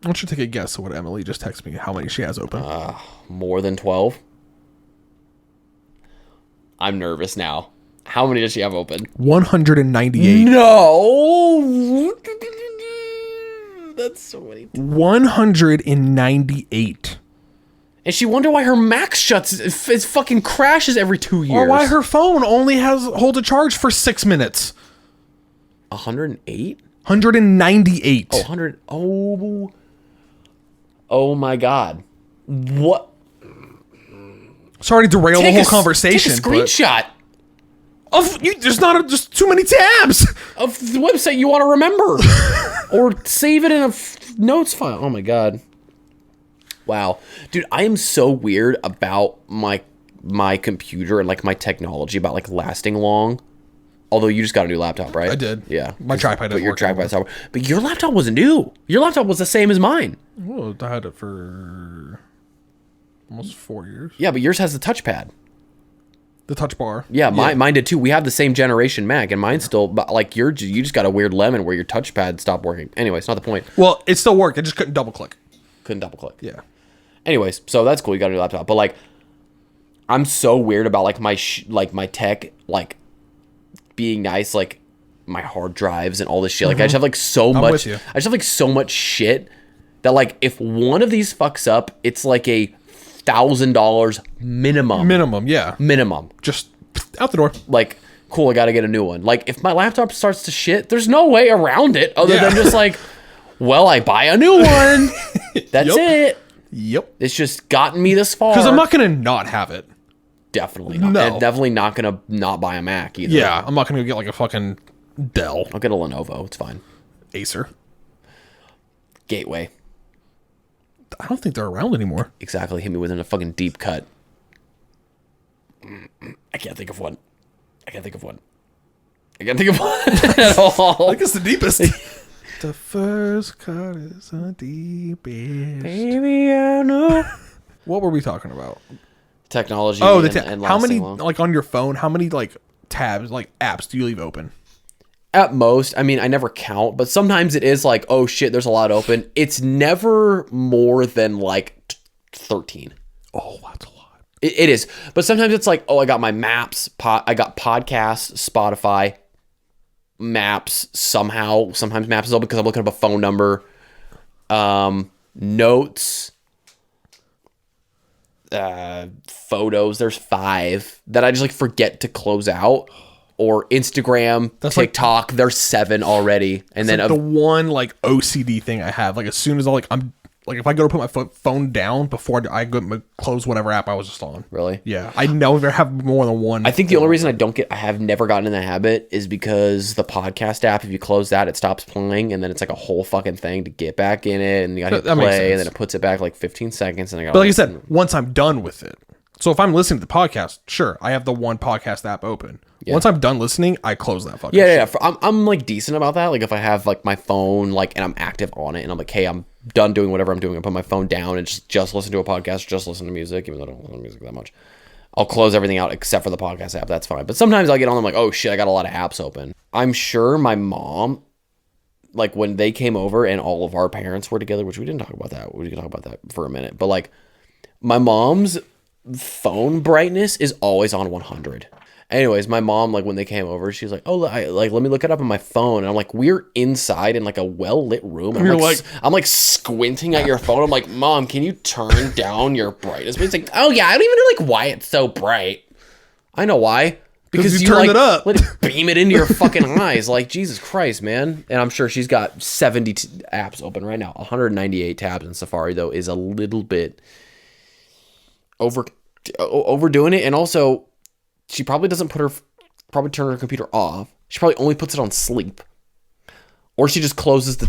don't you take a guess of what Emily just texted me, how many she has open? More than 12. I'm nervous now. How many does she have open? 198. No. That's so many. 198. And she wonder why her Mac shuts. It fucking crashes every 2 years. Or why her phone only holds a charge for 6 minutes. 108? 198. Oh, 100. Oh my God. What? Sorry to derail the whole conversation. Take a screenshot. There's not just too many tabs of the website you want to remember. Or save it in a notes file. Oh my God. Wow. Dude, I am so weird about my computer and like my technology about like lasting long. Although you just got a new laptop, right? I did. Yeah. My tripod didn't work anymore. But your laptop wasn't new. Your laptop was the same as mine. Well, I had it for almost 4 years. Yeah, but yours has the touchpad. The touch bar. Yeah, mine did too. We have the same generation Mac, and mine's still, but like you just got a weird lemon where your touchpad stopped working. Anyway, it's not the point. Well, it still worked. I just couldn't double click. Yeah. Anyways, so that's cool. You got a new laptop, but like, I'm so weird about like my tech, like being nice, like my hard drives and all this shit. Like I just have like so much. I just have like so much shit that like if one of these fucks up, it's like a $1,000 minimum. Minimum. Just out the door. Like, cool, I gotta get a new one. Like, if my laptop starts to shit, there's no way around it other than just like, well, I buy a new one. That's it. Yep. It's just gotten me this far. Because I'm not gonna not have it. Definitely not. No. And definitely not gonna not buy a Mac either. Yeah, I'm not gonna get like a fucking Dell. I'll get a Lenovo. It's fine. Acer. Gateway. I don't think they're around anymore. Exactly. Hit me within a fucking deep cut. I can't think of one. At all. I guess the deepest. The first cut is the deepest. Baby, I know. What were we talking about? Technology. Oh, and how many long. like on your phone? How many like tabs, like apps, do you leave open? At most, I mean, I never count, but sometimes it is like, oh shit, there's a lot open. It's never more than like 13. Oh, that's a lot. It is, but sometimes it's like, oh, I got my maps. I got podcasts, Spotify, maps. Sometimes maps is open because I'm looking up a phone number. Notes. Photos. There's 5 that I just like forget to close out. Or Instagram, TikTok, there's 7 already, and then like the one like OCD thing I have. Like as soon as I'm like, if I go to put my phone down before I go close whatever app I was just on. Really? Yeah, I never have more than one. I think the only reason I have never gotten in the habit is because the podcast app, if you close that, it stops playing, and then it's like a whole fucking thing to get back in it, and you gotta hit play, and then it puts it back like 15 seconds, and I got. But like I said, once I'm done with it. So if I'm listening to the podcast, sure, I have the one podcast app open. Yeah. Once I'm done listening, I close that fucking shit. I'm like decent about that. Like if I have like my phone like and I'm active on it and I'm like, hey, I'm done doing whatever I'm doing. I put my phone down and just listen to a podcast, just listen to music, even though I don't listen to music that much. I'll close everything out except for the podcast app. That's fine. But sometimes I'll get on them like, oh shit, I got a lot of apps open. I'm sure my mom, like when they came over and all of our parents were together, which we didn't talk about that. We can talk about that for a minute. But like my mom's phone brightness is always on 100. Anyways, my mom, like when they came over, she was like, "Oh, let me look it up on my phone." And I'm like, "We're inside in like a well lit room." And I'm like squinting at your phone. I'm like, "Mom, can you turn down your brightness?" But it's like, "Oh yeah, I don't even know like why it's so bright." I know why. Because you turned it up. Let it beam it into your fucking eyes. Like Jesus Christ, man. And I'm sure she's got 70 apps open right now. 198 tabs in Safari though is a little bit overdoing it, and also. She probably doesn't turn her computer off. She probably only puts it on sleep. Or she just closes it.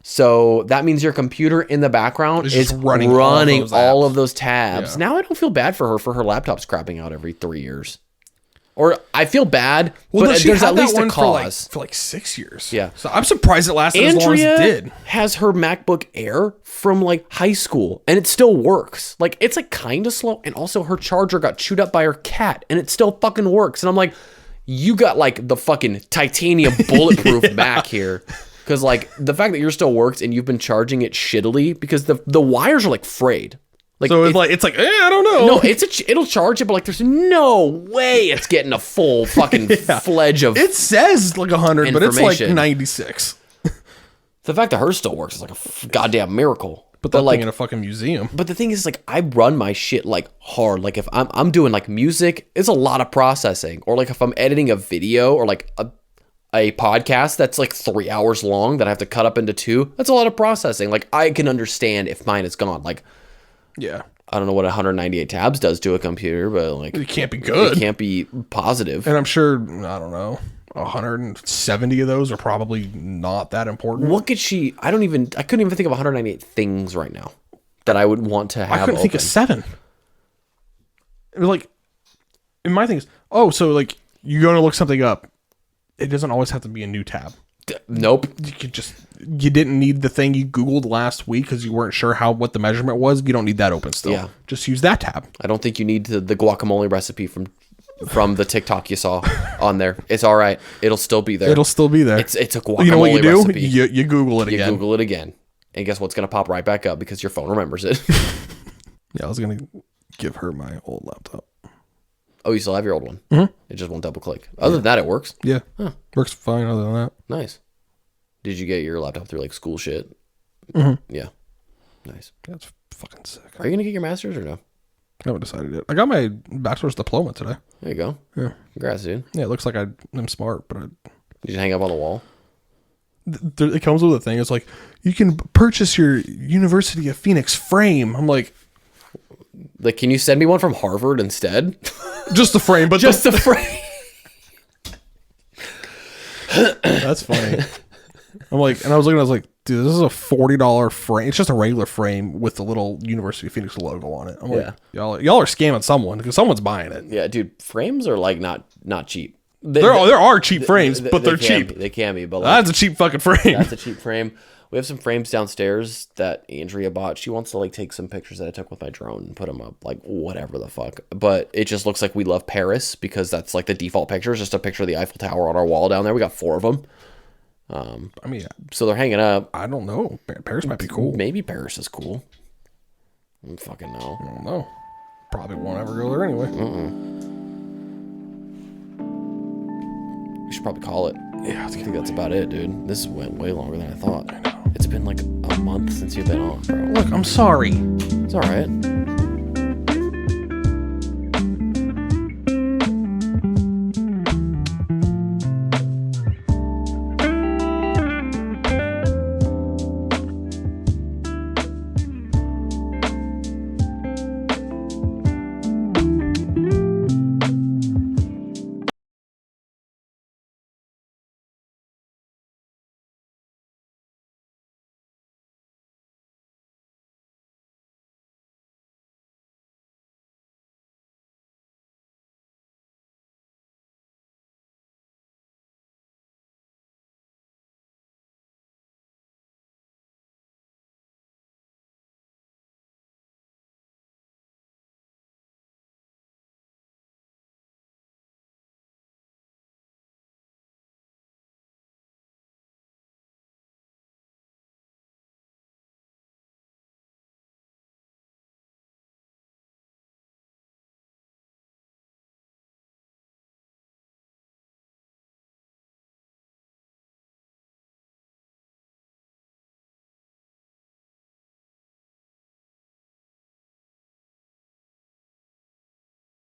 So that means your computer in the background is running all of those tabs. Yeah. Now I don't feel bad for her laptop's crapping out every 3 years. Or I feel bad, but there's at least a cause. For like 6 years. Yeah. So I'm surprised it lasted as long as it did. Has her MacBook Air from like high school and it still works. Like it's like kind of slow. And also her charger got chewed up by her cat and it still fucking works. And I'm like, you got like the fucking titanium bulletproof Mac here. Because like the fact that yours still works and you've been charging it shittily because the wires are like frayed. Like, So it's like I don't know. No, it'll charge it, but like there's no way it's getting a full fucking fledge of. It says like 100, but it's like information. 96. The fact that hers still works is like a goddamn miracle. But that like thing in a fucking museum. But the thing is, like, I run my shit like hard. Like if I'm doing like music, it's a lot of processing. Or like if I'm editing a video or like a podcast that's like 3 hours long that I have to cut up into 2, that's a lot of processing. Like I can understand if mine is gone. Like, Yeah. I don't know what 198 tabs does to a computer, but like It can't be good. It can't be positive. And I'm sure, I don't know, 170 of those are probably not that important. What could she? I couldn't even think of 198 things right now that I would want to have. I couldn't think of 7. It was like, and my thing is, so like you're going to look something up. It doesn't always have to be a new tab. Nope. You didn't need the thing you Googled last week because you weren't sure what the measurement was. You don't need that open still. Yeah. Just use that tab. I don't think you need the guacamole recipe from the TikTok you saw on there. It's all right. It'll still be there. It'll still be there. It's a guacamole You know what you do? recipe. You Google it again. You Google it again. And guess what's going to pop right back up because your phone remembers it. Yeah, I was going to give her my old laptop. Oh, you still have your old one? Mm-hmm. It just won't double click. Other than that, it works. Yeah. Works fine other than that. Nice. Did you get your laptop through like school shit? Mm-hmm. Yeah. Nice. That's fucking sick. Are you going to get your master's or no? I haven't decided yet. I got my bachelor's diploma today. There you go. Yeah. Congrats, dude. Yeah, it looks like I'm smart, but Did you hang up on the wall? it comes with a thing. It's like, you can purchase your University of Phoenix frame. I'm like, Can you send me one from Harvard instead? just the frame, but Just the frame. That's funny. I'm like, and I was like, dude, this is a $40 frame. It's just a regular frame with the little University of Phoenix logo on it. I'm like, y'all are scamming someone because someone's buying it. Yeah, dude, frames are like not cheap. There are cheap frames, but they're cheap. They can be, but That's a cheap fucking frame. That's a cheap frame. We have some frames downstairs that Andrea bought. She wants to like take some pictures that I took with my drone and put them up, like whatever the fuck. But it just looks like we love Paris because that's like the default picture. It's just a picture of the Eiffel Tower on our wall down there. We got 4 of them. I mean, So they're hanging up. I don't know. Paris might be cool. Maybe Paris is cool. I don't fucking know. I don't know. Probably won't ever go there anyway. We should probably call it. Yeah, I think that's about it, dude. This went way longer than I thought. I know. It's been like a month since you've been on, bro. Look, I'm sorry. It's all right.